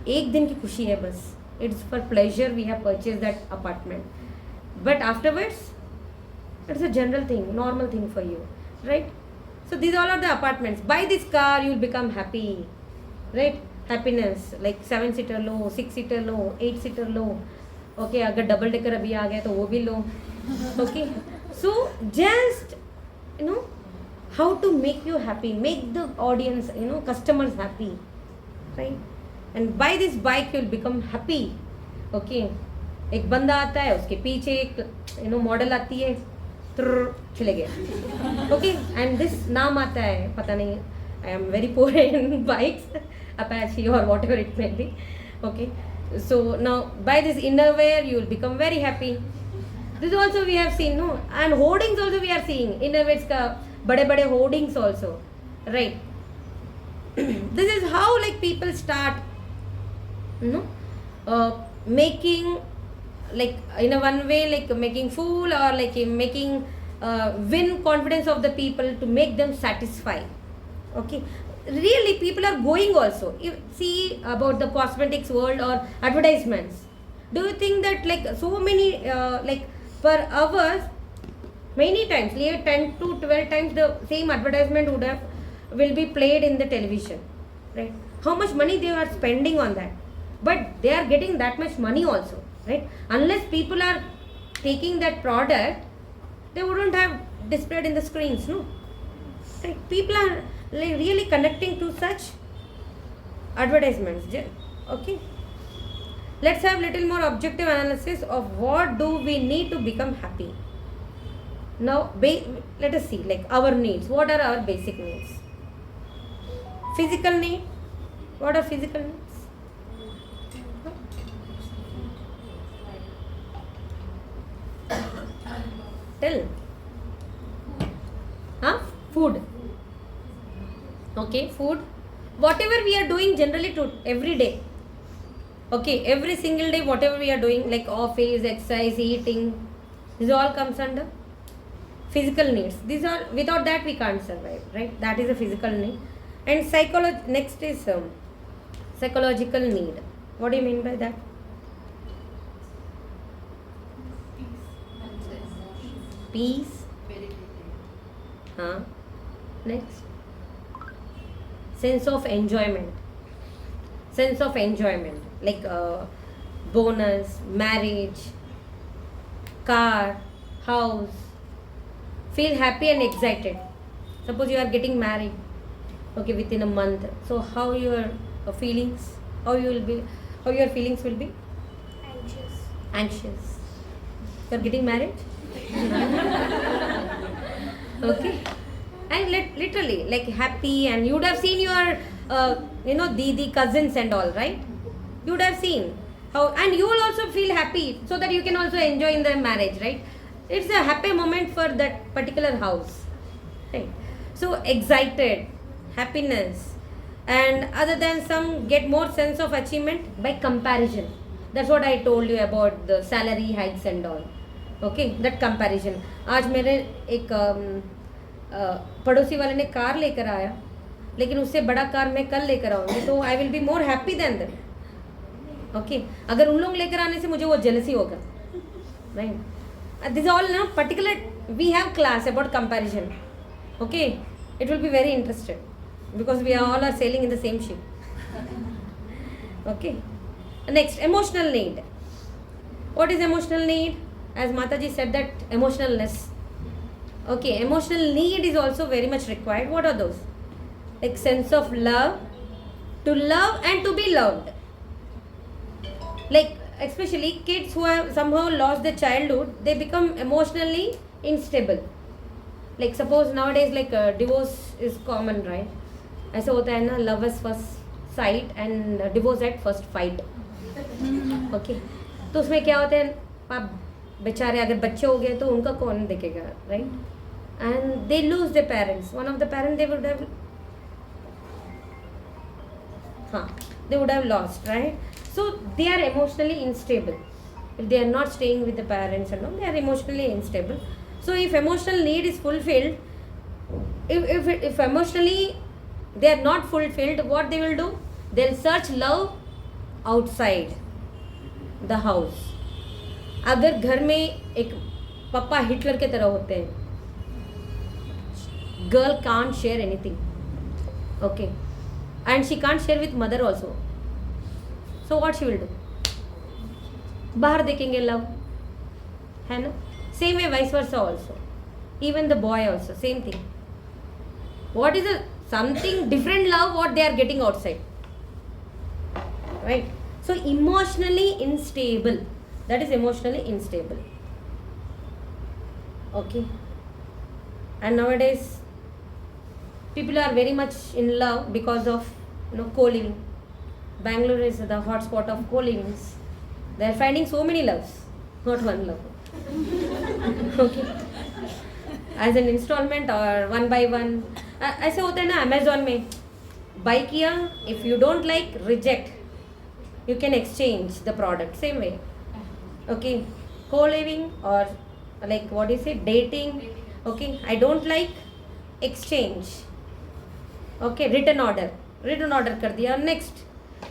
एक दिन की खुशी है बस. It's for pleasure we have purchased that apartment. But afterwards, it's a general thing, normal thing for you, right? So these all are the apartments. Buy this car, you will become happy, right? Happiness, like 7-seater low, 6-seater low, 8-seater low. Okay, अगर double decker अभी आ गया तो वो भी लो. Okay, so just how to make you happy, make the audience, customers happy, right? And buy this bike, you will become happy. Okay, एक बंदा आता है, उसके पीछे एक मॉडल आती है, चले गए. ओके, एंड दिस नाम आता है, पता नहीं, I am very poor in bikes, Apache और whatever it may be. Okay, so now by this innerwear you will become very happy. This also we have seen, no? And hoardings also we are seeing innerwears का, बड़े बड़े hoardings also, right? This is how like people start making, like in a one way, like making fool or like making win confidence of the people to make them satisfy. Okay, really people are going also. See about the cosmetics world or advertisements, do you think that like so many like per hours, many times, 10 to 12 times the same advertisement will be played in the television, right? How much money they are spending on that, but they are getting that much money also, right? Unless people are taking that product, they wouldn't have displayed in the screens, no? Right? People are like really connecting to such advertisements. Okay, let's have little more objective analysis of what do we need to become happy. Now let us see like our needs. What are our basic needs? Physical need. What are physical needs? Tell. Food. Okay, food. Whatever we are doing generally to every day. Okay, every single day, whatever we are doing, like office, exercise, eating, this all comes under physical needs. These are, without that we can't survive, right? That is a physical need. And next is psychological need. What do you mean by that? Peace. Next. sense of enjoyment. Sense of enjoyment, like bonus, marriage, car, house. Feel happy and excited. Suppose you are getting married, okay, within a month. So how your feelings, how your feelings will be? Anxious. Anxious. You are getting married? Okay. And literally, like happy, and you would have seen your, the cousins and all, right? You would have seen how, and you will also feel happy so that you can also enjoy in the marriage, right? It's a happy moment for that particular house, right? So excited, happiness, and other than some get more sense of achievement by comparison. That's what I told you about the salary hikes and all. Okay, that comparison. आज मेरे एक पड़ोसी वाले ने car लेकर आया, लेकिन उससे बड़ा कार मैं कल लेकर आऊँगी, तो I will be more happy than that. Okay, अगर उन लोग लेकर आने से मुझे वो जेलसी होगा, राइट? दिस ऑल ना particular we have class about comparison. Okay, it will be very interested because we all are sailing in the same ship. Okay, next, emotional need. What is emotional need? As Mataji said, that emotionalness. Okay, emotional need is also very much required. What are those? Like sense of love, to love and to be loved. Like especially kids who have somehow lost their childhood, they become emotionally unstable. Like suppose nowadays like divorce is common, right? ऐसा होता है ना, love at first sight and divorce at first fight. Okay, तो उसमें क्या होता है, आप बेचारे अगर बच्चे हो गए तो उनका कौन देखेगा, right? And they lose the parents. One of the parent they would have, they would have lost, right? So they are emotionally unstable if they are not staying with the parents and all. They are emotionally unstable. So if emotional need is fulfilled, if emotionally they are not fulfilled, what they will do? They'll search love outside the house. अगर घर में एक पापा Hitler के तरह होते हैं, girl can't share anything, okay, and she can't share with mother also. So what she will do? बाहर देखेंगे love, है ना? Same way vice versa also. Even the boy also same thing. What is a something different love what they are getting outside, right? So emotionally unstable, that is emotionally unstable. Okay, and nowadays people are very much in love because of co-living. Bangalore is the hotspot of co-livings. They are finding so many loves, not one love. Okay, as an installment or one by one. ऐसे होता है ना, Amazon में buy किया, if you don't like, reject, you can exchange the product. Same way. Okay, co-living or like what is it, dating. Okay, I don't like, exchange. Okay, return order कर दिया. Next,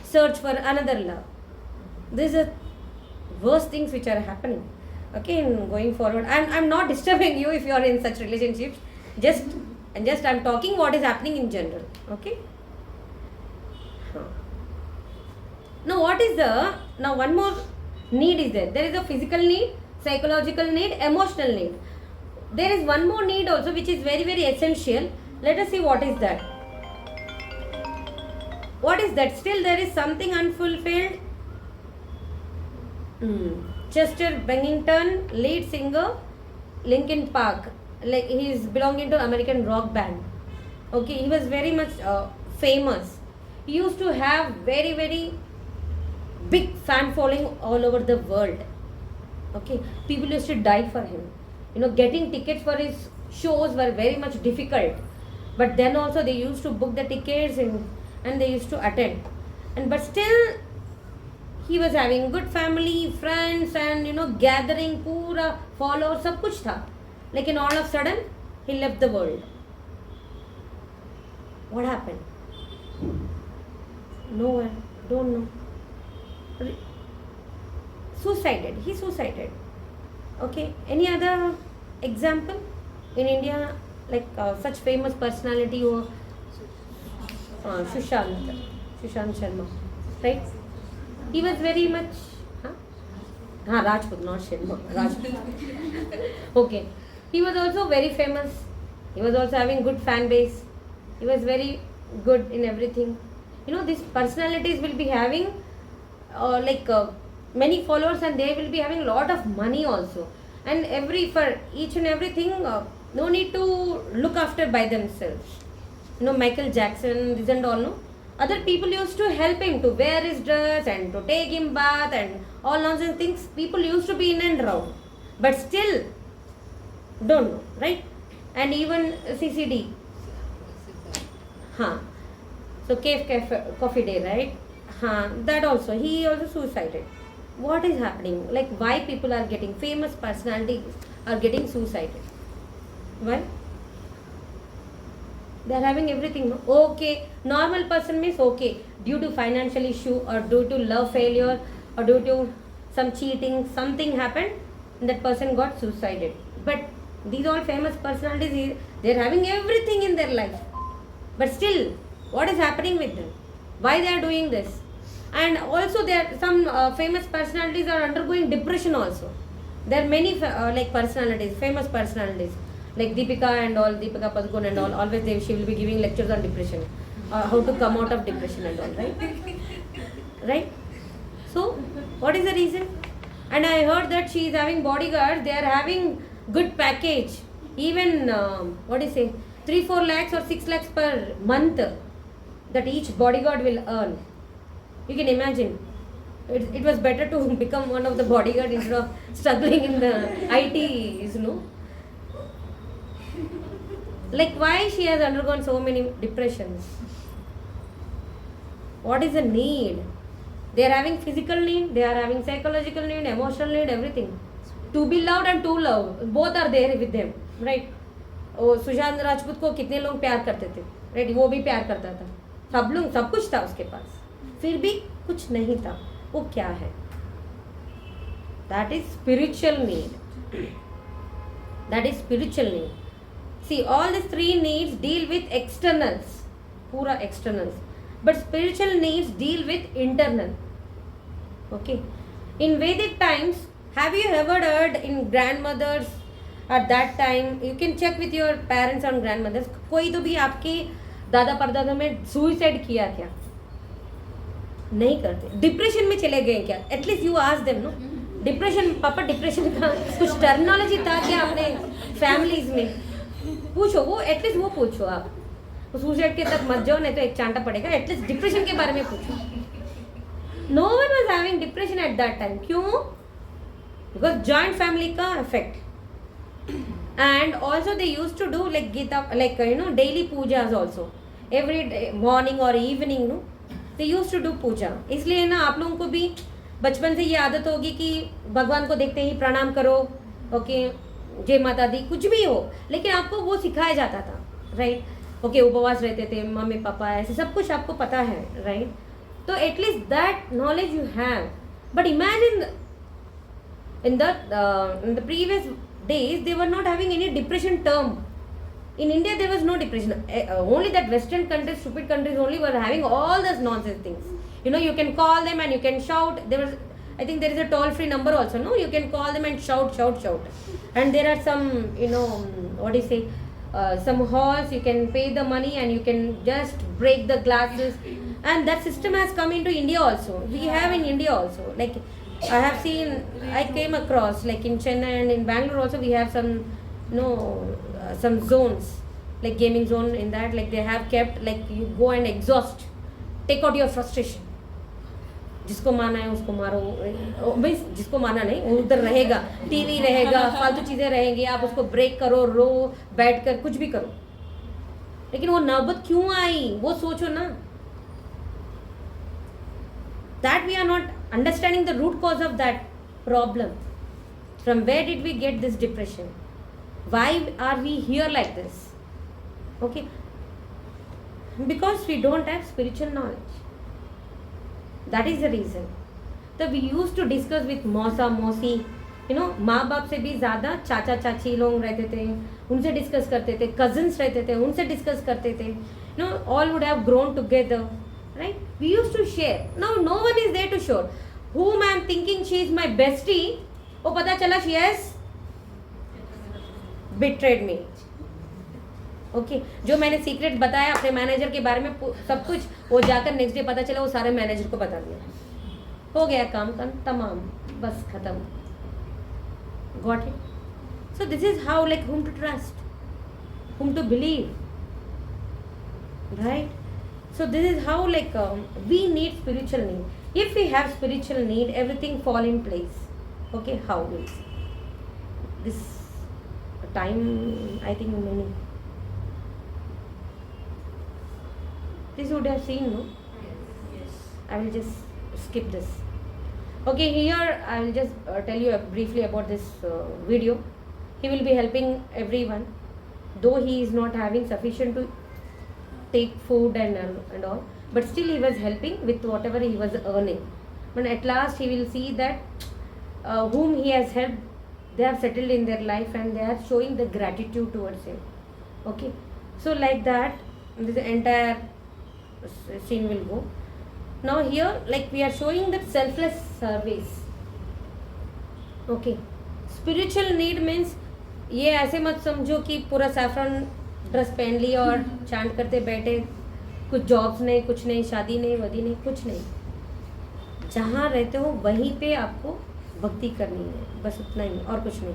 search for another love. These are worst things which are happening. Okay, going forward, I'm not disturbing you if you are in such relationships. Just I'm talking what is happening in general. Okay. Now what is now one more need is there. There is a physical need, psychological need, emotional need. There is one more need also which is very, very essential. Let us see what is that. What is that? Still there is something unfulfilled. Chester Bennington, lead singer, Linkin Park. Like he is belonging to American rock band. Okay, he was very much famous. He used to have very, very big fan following all over the world. Okay, people used to die for him. Getting tickets for his shows were very much difficult. But then also they used to book the tickets and they used to attend. But still he was having good family, friends, and gathering, pura followers, सब कुछ था. Lekin all of a sudden he left the world. What happened? No one, don't know. Suicided. He suicided. Okay. Any other example in India, like such famous personality who Sushant Sharma, right? He was very much, Rajput, not Sharma, Rajput. Okay, he was also very famous. He was also having good fan base. He was very good in everything. You know, these personalities will be having many followers, and they will be having a lot of money also. And for each and everything, no need to look after by themselves. You know, Michael Jackson, this and all, no? Other people used to help him to wear his dress and to take him bath and all nonsense things. People used to be in and around. But still, don't know, right? And even CCD. So Coffee Day, right? That also. He also suicided. What is happening? Like, why people are getting famous personalities are getting suicided? Why? They are having everything, no? Okay, normal person means okay, due to financial issue or due to love failure or due to some cheating, something happened, and that person got suicided. But these all famous personalities, they are having everything in their life. But still, what is happening with them? Why they are doing this? And also, there are some famous personalities are undergoing depression also. There are many personalities, famous personalities, like Deepika and all, Deepika Padukone and all. Always she will be giving lectures on depression, how to come out of depression and all, right? Right? So, what is the reason? And I heard that she is having bodyguards. They are having good package. Even 3-4 lakhs or 6 lakhs per month that each bodyguard will earn. You can imagine. It was better to become one of the bodyguard instead of struggling in the IT, you know. Like, why she has undergone so many depressions? What is the need? They are having physical need, they are having psychological need, emotional need, everything. To be loved and to love, both are there with them, right? Sushant Rajput को कितने लोग प्यार करते थे, right? वो भी प्यार करता था, सब कुछ था उसके पास, फिर भी कुछ नहीं था. वो क्या है? That is spiritual need. That is spiritual need. See, all these three needs deal with externals, pura externals, but spiritual needs deal with internal. Okay. In Vedic times, have you ever heard in grandmothers at that time, you can check with your parents and grandmothers, कोई तो भी आपके दादा परदादा में suicide किया क्या? नहीं करते. डिप्रेशन में चले गए क्या? At least you ask them, no? Depression, पापा डिप्रेशन का कुछ टर्मिनोलॉजी था क्या अपने फैमिलीज में? पूछो, वो एटलीस्ट वो पूछो आप. सुसाइड के तक मत जाओ, नहीं तो एक चांटा पड़ेगा. एटलीस्ट डिप्रेशन के बारे में पूछो. No one was having depression at that time. क्यों? बिकॉज जॉइंट फैमिली का effect. And also they used to do like Gita, like daily pujas also. Every day, morning or evening, no, they used to do puja. इसलिए ना आप लोगों को भी बचपन से ये आदत होगी कि भगवान को देखते ही प्रणाम करो, ओके, जय माता दी, कुछ भी हो, लेकिन आपको वो सिखाया जाता था, राइट? ओके, उपवास रहते थे, मम्मी पापा ऐसे सब कुछ आपको पता है, राइट? तो at least that knowledge you have. But imagine in the previous days, they were not having any depression term. In India, there was no depression. Only that Western countries, stupid countries, only were having all those nonsense things. You can call them and you can shout. I think there is a toll-free number also. No, you can call them and shout. And there are some, some halls. You can pay the money and you can just break the glasses. And that system has come into India also. We have in India also. Like, I came across, like in Chennai and in Bangalore also, we have some, some zones, like gaming zone. In that, like they have kept, like you go and exhaust, take out your frustration. जिसको माना है उसको मारो, जिसको माना नहीं वो उधर रहेगा, टीवी रहेगा, फालतू चीज़ें रहेंगी, आप उसको ब्रेक करो, रो, बैठ कर कुछ भी करो. लेकिन वो नौबत क्यों आई, वो सोचो ना. That we are not understanding the root cause of that problem. From where did we get this depression? Why are we here like this? Okay. Because we don't have spiritual knowledge. That is the reason. So we used to discuss with मौसा मौसी, माँ बाप से भी ज़्यादा चाचा चाची लोग रहते थे, उनसे डिस्कस करते थे. कजिन्स रहते थे, उनसे डिस्कस करते थे. No, all would have grown together, right? We used to share. Now no one is there to share. Whom I am thinking she is my bestie, oh pata chala she has betrayed me. Okay जो मैंने secret बताया अपने manager के बारे में सब कुछ, वो जाकर नेक्स्ट डे पता चला वो सारे मैनेजर को बता दिया, हो गया काम का तमाम, बस खत्म. Got it? So this is how, like whom to trust, whom to believe, right? So this is how, like we need spiritual need. If we have spiritual need, everything fall in place. Okay, how is this time? I think many. This would have seen, no? Yes. I will just skip this. Okay, here I will just tell you briefly about this video. He will be helping everyone, though he is not having sufficient to take food and all, but still he was helping with whatever he was earning. But at last he will see that whom he has helped, they have settled in their life and they are showing the gratitude towards him. Okay, so like that this entire scene will go. Now here, like we are showing that selfless service. Okay, spiritual need means ये ऐसे मत समझो कि पूरा saffron dress पहन लिया और chant करते बैठे, कुछ जॉब्स नहीं, कुछ नहीं, शादी नहीं, वदी नहीं, कुछ नहीं. जहाँ रहते हो वहीं पे आपको भक्ति करनी है, बस उतना ही और कुछ नहीं.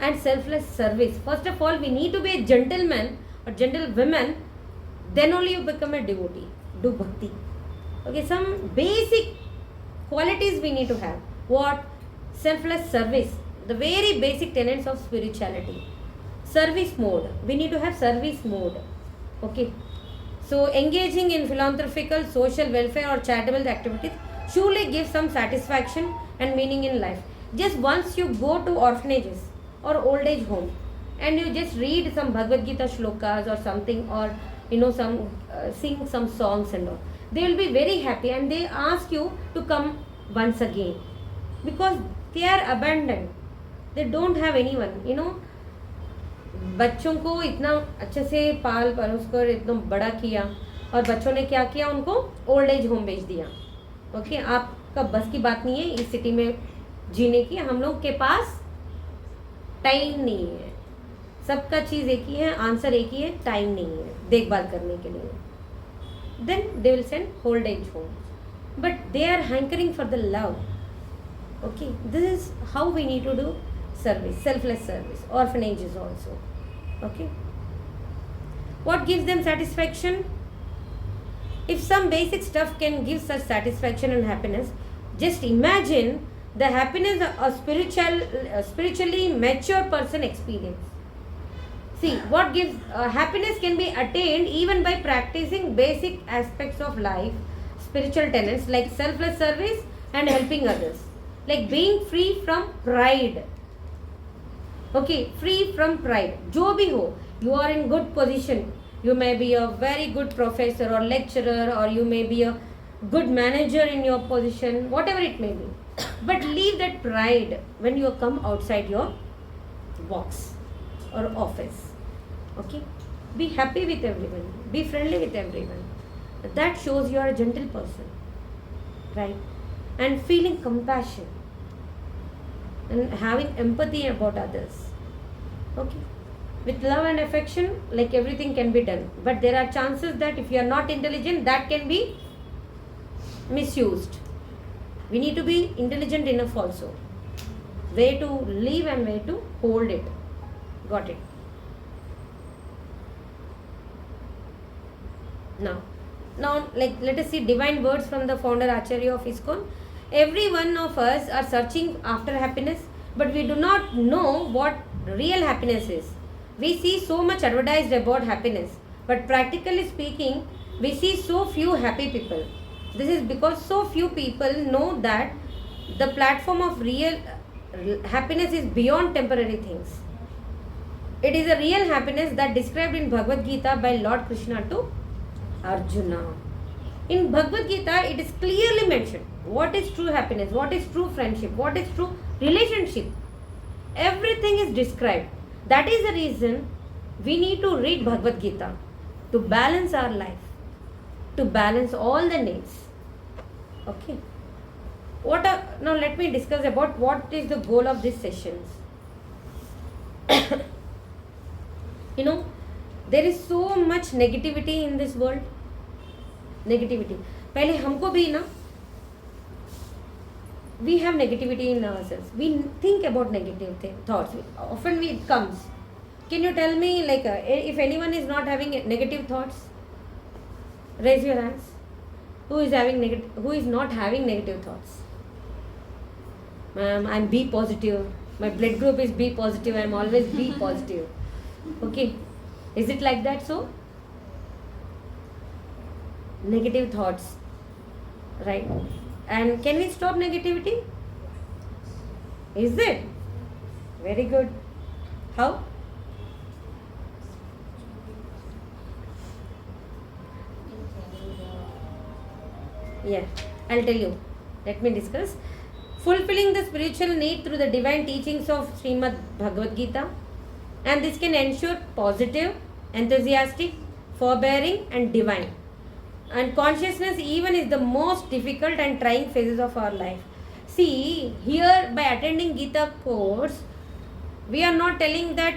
And selfless service, first of all we need to be a gentleman और gentle women, then only you become a devotee. Do bhakti. Okay, some basic qualities we need to have. What? Selfless service, the very basic tenets of spirituality. Service mode, we need to have service mode. Okay, so engaging in philanthropical, social welfare or charitable activities surely gives some satisfaction and meaning in life. Just once you go to orphanages or old age home and you just read some Bhagavad Gita shlokas or something, or some sing some songs and all, they will be very happy and they ask you to come once again, because they are abandoned, they don't have anyone. बच्चों को इतना अच्छे से पाल परोस कर इतना बड़ा किया और बच्चों ने क्या किया, उनको ओल्ड एज होम भेज दिया. ओके, आपका बस की बात नहीं है इस सिटी में जीने की, हम लोग के पास टाइम नहीं है, सबका चीज़ एक ही है, आंसर एक ही है, टाइम नहीं है देखभाल करने के लिए. Then they will send old age home, but they are hankering for the love. Okay, this is how we need to do service, selfless service. Orphanages also. Okay, what gives them satisfaction? If some basic stuff can give such satisfaction and happiness, just imagine the happiness a spiritually mature person experience. See, what gives happiness can be attained even by practicing basic aspects of life, spiritual tenets like selfless service and helping others, like being free from pride. Okay, free from pride. जो भी हो, you are in good position. You may be a very good professor or lecturer, or you may be a good manager in your position, whatever it may be. But leave that pride when you come outside your box or office. Okay, be happy with everyone, be friendly with everyone. That shows you are a gentle person, right? And feeling compassion and having empathy about others. Okay, with love and affection, like everything can be done, but there are chances that if you are not intelligent, that can be misused. We need to be intelligent enough also, where to live and where to hold it. Got it? Now like let us see divine words from the founder Acharya of ISKCON. Every one of us are searching after happiness, but we do not know what real happiness is. We see so much advertised about happiness, but practically speaking, we see so few happy people. This is because so few people know that the platform of real happiness is beyond temporary things. It is a real happiness that described in Bhagavad Gita by Lord Krishna to Arjuna. In Bhagavad Gita, it is clearly mentioned what is true happiness, what is true friendship, what is true relationship. Everything is described. That is the reason we need to read Bhagavad Gita. to balance our life, to balance all the needs. Okay. Now let me discuss about what is the goal of these sessions. You know, there is so much negativity in this world. Negativity. पहले हमको भी ना, we have negativity in ourselves. We think about negative thoughts. Often it comes. Can you tell me, like, if anyone is not having negative thoughts? Raise your hands. Who is not having negative thoughts? Ma'am, I'm B positive. My blood group is B positive. I'm always B positive. Okay. Is it like that so? Negative thoughts. Right. And can we stop negativity? Is it? Very good. How? Yeah, I'll tell you. Let me discuss. Fulfilling the spiritual need through the divine teachings of Srimad Bhagavad Gita, and this can ensure positive, enthusiastic, forbearing and divine. And consciousness even is the most difficult and trying phases of our life. See, here by attending Gita course, we are not telling that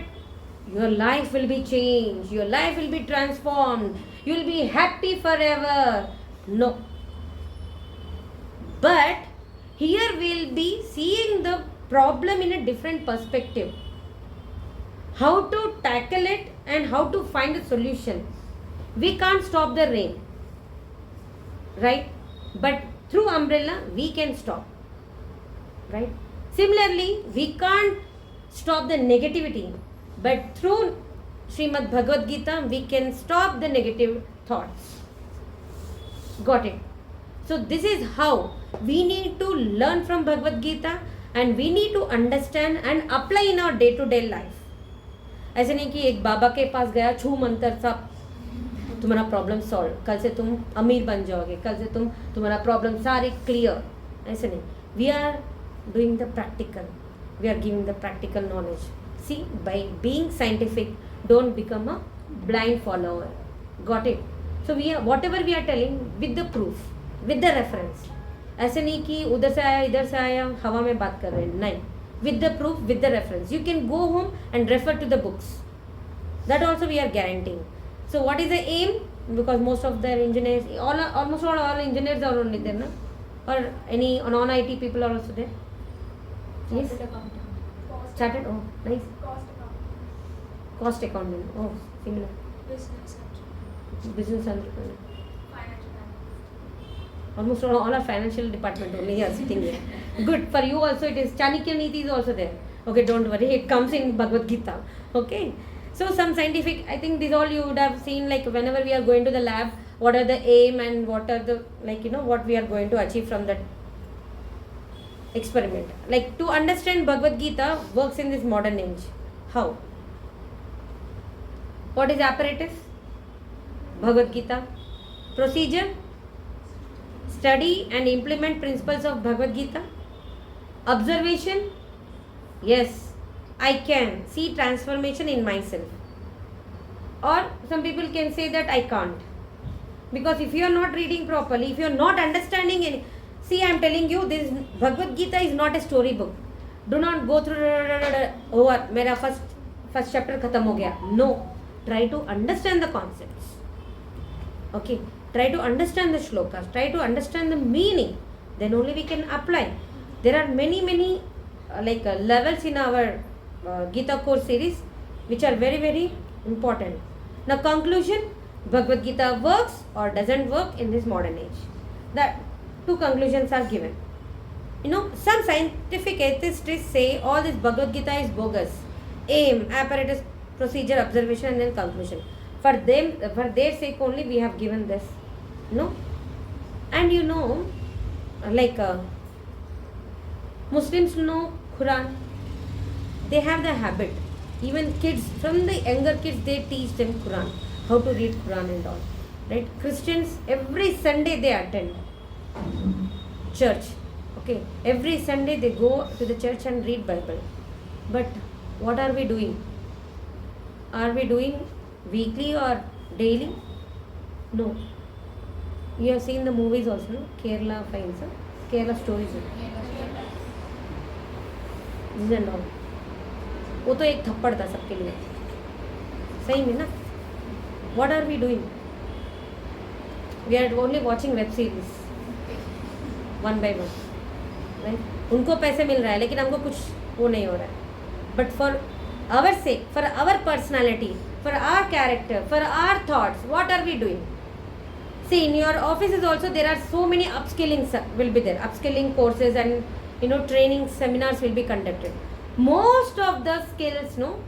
your life will be changed, your life will be transformed, you will be happy forever. No. But here we will be seeing the problem in a different perspective. How to tackle it and how to find a solution. We can't stop the rain, right? But through umbrella we can stop, right? Similarly, we can't stop the negativity, but through Srimad Bhagavad Gita we can stop the negative thoughts. Got it? So this is how we need to learn from Bhagavad Gita, and we need to understand and apply in our day-to-day life. ऐसे नहीं कि एक बाबा के पास गया, छू मंत्र सब, तुम्हारा प्रॉब्लम सॉल्व, कल से तुम अमीर बन जाओगे, कल से तुम्हारा प्रॉब्लम सारे क्लियर. ऐसे नहीं. We are doing the practical. We are giving the practical knowledge. See, by being scientific, don't become a blind follower. Got it? So we are, whatever we are telling, with the proof, with the reference. ऐसे नहीं कि उधर से आया इधर से आया हवा में बात कर रहे हैं, नहीं. With the proof, with the reference. You can go home and refer to the books. That also we are guaranteeing. So what is the aim? Because most of the engineers, almost all engineers are only there, na? Or any non-IT people are also there. Yes. Chartered. Oh, nice. Cost accountant. Oh, similar. Business entrepreneur. Almost all our financial department only here sitting there. Good. For you also it is. Chanakya Niti is also there. Okay, don't worry. It comes in Bhagavad Gita. Okay. So some scientific, I think this all you would have seen, like whenever we are going to the lab, what are the aim and what are the, like, you know, what we are going to achieve from that experiment. Like to understand Bhagavad Gita works in this modern age. How? What is apparatus? Bhagavad Gita. Procedure? Study and implement principles of Bhagavad Gita. Observation? Yes, I can see transformation in myself. Or some people can say that I can't. Because if you are not reading properly, if you are not understanding any, see, I am telling you, this Bhagavad Gita is not a story book. Do not go through over, mera first chapter khatam ho gaya. No, try to understand the concepts. Okay, try to understand the shlokas, try to understand the meaning, then only we can apply. There are many levels in our Gita course series which are very, very important. Now conclusion, Bhagavad Gita works or doesn't work in this modern age. That two conclusions are given. You know, some scientific atheists say all this Bhagavad Gita is bogus. Aim, apparatus, procedure, observation and then conclusion. For them, for their sake only we have given this. No? And you know, like Muslims know Quran. They have the habit. Even kids, from the younger kids, they teach them Quran. How to read Quran and all. Right? Christians, every Sunday they attend church. Okay. Every Sunday they go to the church and read Bible. But what are we doing? Are we doing weekly or daily? No. You have seen the movies also, no? Kerala Files, huh? Kerala Stories. This and all. वो तो एक थप्पड़ था सबके लिए. सही में ना? What are we doing? We are only watching web series. One by one. Right? उनको पैसे मिल रहा है लेकिन हमको कुछ वो नहीं हो रहा है. But for our sake, for our personality, for our character, for our thoughts, what are we doing? See, in your offices also there are so many upskilling will be there. Upskilling courses and training seminars will be conducted. Most of the skills, no,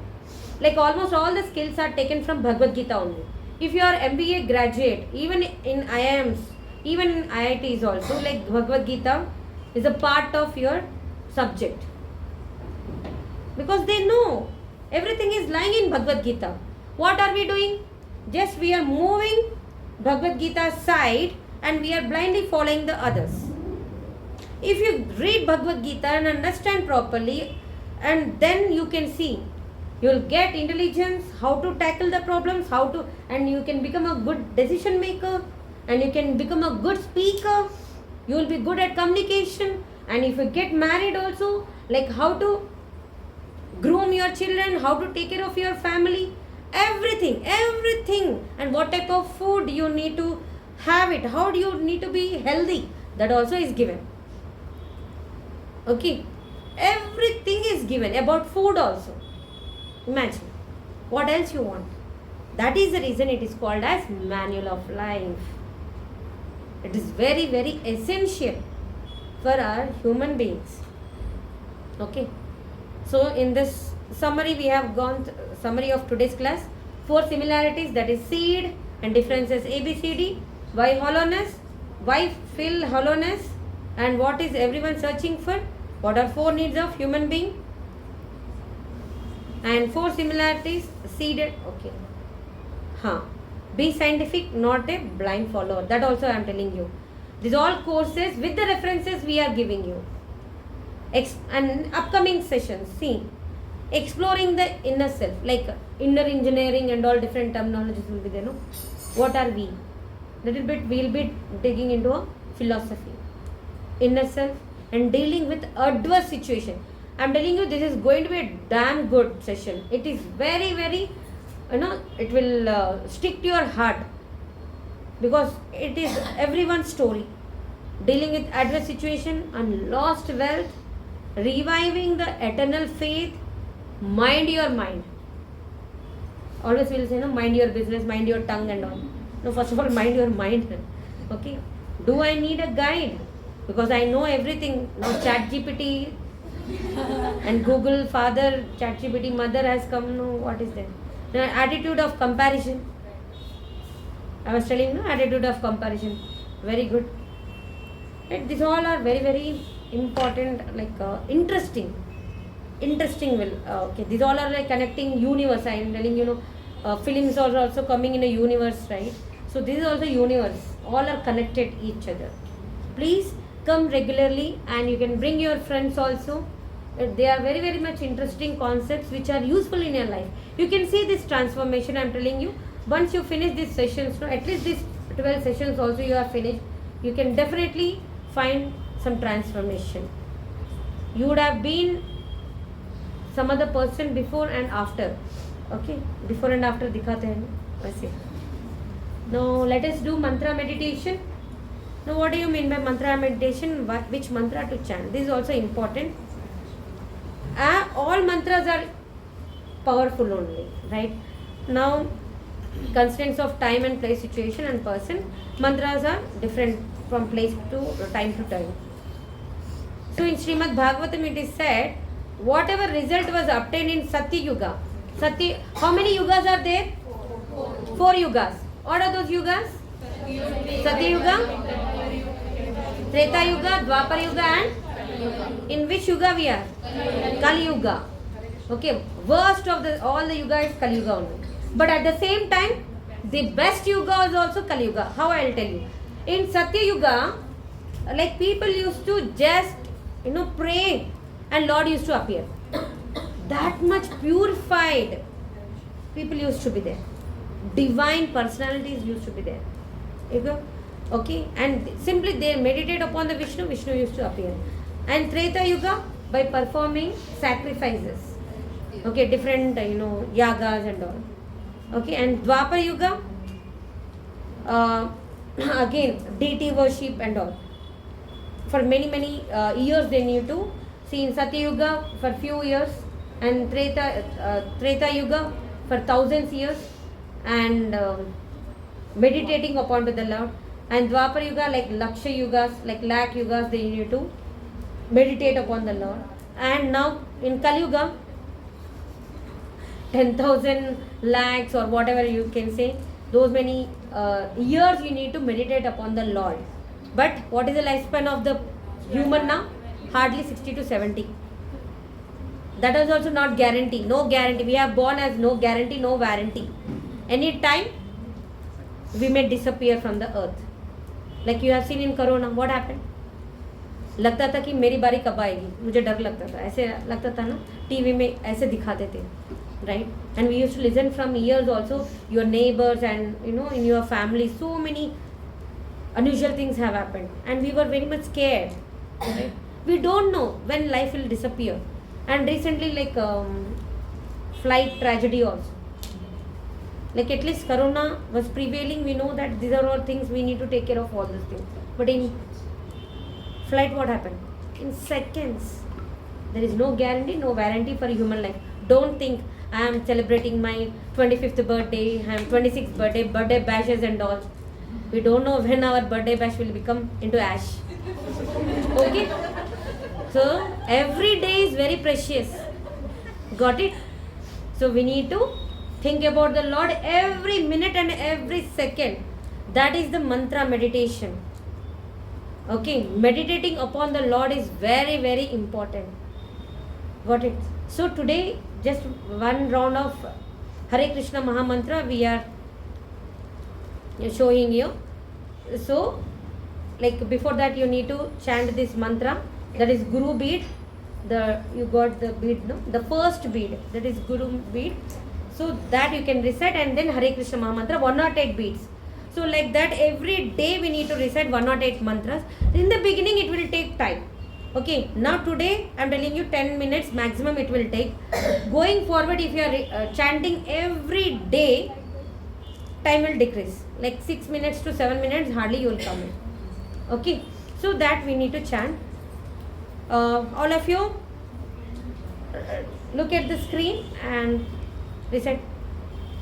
like almost all the skills are taken from Bhagavad Gita only. If you are MBA graduate, even in IIMs, even in IITs also, like Bhagavad Gita is a part of your subject. Because they know everything is lying in Bhagavad Gita. What are we doing? Just we are moving Bhagavad Gita side and we are blindly following the others. If you read Bhagavad Gita and understand properly, and then you can see, you will get intelligence, how to tackle the problems, and you can become a good decision maker, and you can become a good speaker. You will be good at communication, and if you get married also, like how to groom your children, how to take care of your family, everything, and what type of food you need to have it, how do you need to be healthy, that also is given. Okay, everything is given about food also. Imagine what else you want. That is the reason it is called as manual of life. It is very, very essential for our human beings. Okay, so in this summary we have gone summary of today's class. 4 similarities, that is seed and differences ABCD. Why hollowness? Why fill hollowness? And what is everyone searching for? What are 4 needs of human being? And 4 similarities seeded. Okay. Be scientific, not a blind follower. That also I am telling you. These all courses with the references we are giving you. And upcoming sessions, see, exploring the inner self, like inner engineering and all different terminologies will be there, no? What are we? Little bit we will be digging into a philosophy, inner self, and dealing with adverse situation. I am telling you, this is going to be a damn good session. It is very, very, it will stick to your heart, because it is everyone's story. Dealing with adverse situation and lost wealth, reviving the eternal faith, mind your mind. Always we will say, no, mind your business, mind your tongue and all. No, first of all, mind your mind. Okay. Do I need a guide? Because I know everything. Now ChatGPT and Google Father, ChatGPT Mother has come. No, what is that? The attitude of comparison. I was telling you, no, attitude of comparison. Very good. And these all are very, very important, like interesting will okay, these all are like connecting universe. I am telling you, films are also coming in a universe, right? So this is also universe, all are connected each other. Please come regularly, and you can bring your friends also. They are very, very much interesting concepts which are useful in your life. You can see this transformation. I am telling you, once you finish these sessions, at least these 12 sessions also you are finished, you can definitely find some transformation. You would have been some other person before and after. Okay, before and after dikhate hain waise. Now let us do mantra meditation. Now what do you mean by mantra meditation? Which mantra to chant? This is also important. All mantras are powerful only, right? Now, constraints of time and place, situation and person, mantras are different from place to time to time. So in Srimad Bhagavatam it is said, whatever result was obtained in Satya Yuga. How many yugas are there? 4 yugas. What are those yugas? Satya Yuga, Treta Yuga, Dwapar Yuga, and in which yuga we are? Kali Yuga. Okay, worst of all the yuga is Kali Yuga only. But at the same time, the best yuga is also Kali Yuga. How I will tell you. In Satya Yuga, like people used to just pray, and Lord used to appear. That much purified people used to be there. Divine personalities used to be there. Yuga. Okay, and simply they meditate upon the Vishnu, Vishnu used to appear. And Treta Yuga by performing sacrifices. Okay, different yagas and all. Okay, and Dwapar Yuga, again deity worship and all. For many years they need to see in Satya Yuga for few years, and Treta Yuga for thousands years, and meditating upon to the Lord. And Dwapar Yuga, like Laksha Yugas, like lakh Yugas, they need to meditate upon the Lord. And now in Kali Yuga, 10,000 lakhs or whatever you can say, those many years you need to meditate upon the Lord. But what is the lifespan of the human now? Hardly 60 to 70. That is also not guarantee. No guarantee. We are born as no guarantee, no warranty. Any time we may disappear from the earth. Like you have seen in Corona, what happened? लगता था कि मेरी बारी कब आएगी, मुझे डर लगता था, ऐसे लगता था ना, टीवी में ऐसे दिखाते थे, right? And we used to listen from ears also, your neighbors and in your family, so many unusual things have happened, and we were very much scared, right? We don't know when life will disappear. And recently, like flight tragedy also, like at least Corona was prevailing, we know that these are all things we need to take care of, all these things. But in flight, what happened? In seconds. There is no guarantee, no warranty for human life. Don't think I am celebrating my 25th birthday, I am 26th birthday bashes and all. We don't know when our birthday bash will become into ash. Okay? So every day is very precious. Got it? So we need to think about the Lord every minute and every second. That is the mantra meditation. Okay, meditating upon the Lord is very important. Got it? So today, just one round of Hare Krishna Maha Mantra we are showing you. So, like before that, you need to chant this mantra. That is Guru bead. You got the bead, no? The first bead, that is Guru bead. So that you can recite, and then Hare Krishna Maha Mantra, 108 beads. So like that, every day we need to recite 108 mantras. In the beginning, it will take time. Okay, now today I am telling you 10 minutes maximum it will take. Going forward, if you are chanting every day, time will decrease. Like 6 minutes to 7 minutes, hardly you will come in. Okay, so that we need to chant. All of you, look at the screen and recite.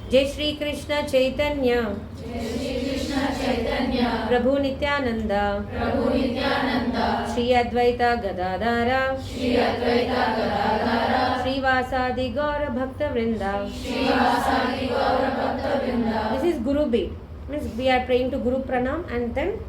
Jai Shri Krishna Chaitanya, Prabhu Nityananda, Shri Advaita Gadadara, Shri Vasadi Gaura Bhakta Vrinda. This is Guru beat. Means we are praying to Guru Pranam and then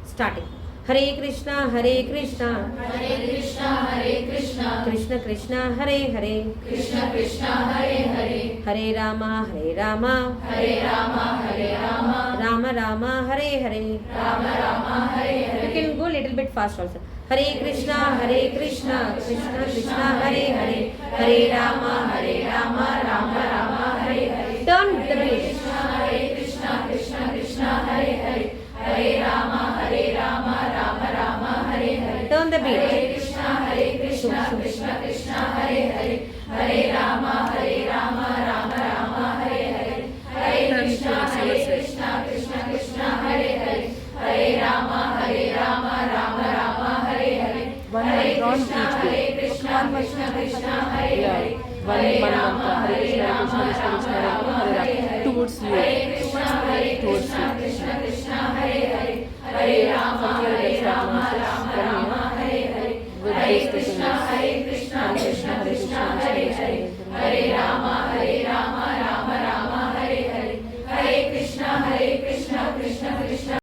starting. Hare Krishna, Hare Krishna, Hare Krishna, Hare Krishna, Krishna Krishna, Hare Hare, Krishna Krishna, Hare Hare, Hare Rama, Hare Rama, Hare Rama, Hare Rama, Rama Rama, Hare Hare. Rama Rama, Hare Hare. You can go little bit fast also. Hare Krishna, Hare Krishna, Krishna Krishna, Hare Hare, Hare Rama, Hare Rama, Rama Rama, Hare Hare. Turn the beat. Hare Krishna, Krishna Krishna, Hare Hare, Hare Rama, Hare Rama, Rama Rama, Hare Hare. Turn the beat. Hare Krishna, Krishna Krishna, Hare Hare, Hare Rama, Hare Rama, Rama Rama, Hare Hare. Hare Krishna, Krishna Krishna, Hare Hare, Hare Rama, Hare Rama, Rama Rama, Hare Hare. Hare Krishna, Krishna Krishna, Hare Hare, Hare Rama, Hare Rama, Rama Rama, Hare Hare. Towards you. Hare Krishna, Krishna Krishna, Hare Hare, Hare Rama, Hare Rama, Rama Rama, Hare Hare. Hare Krishna,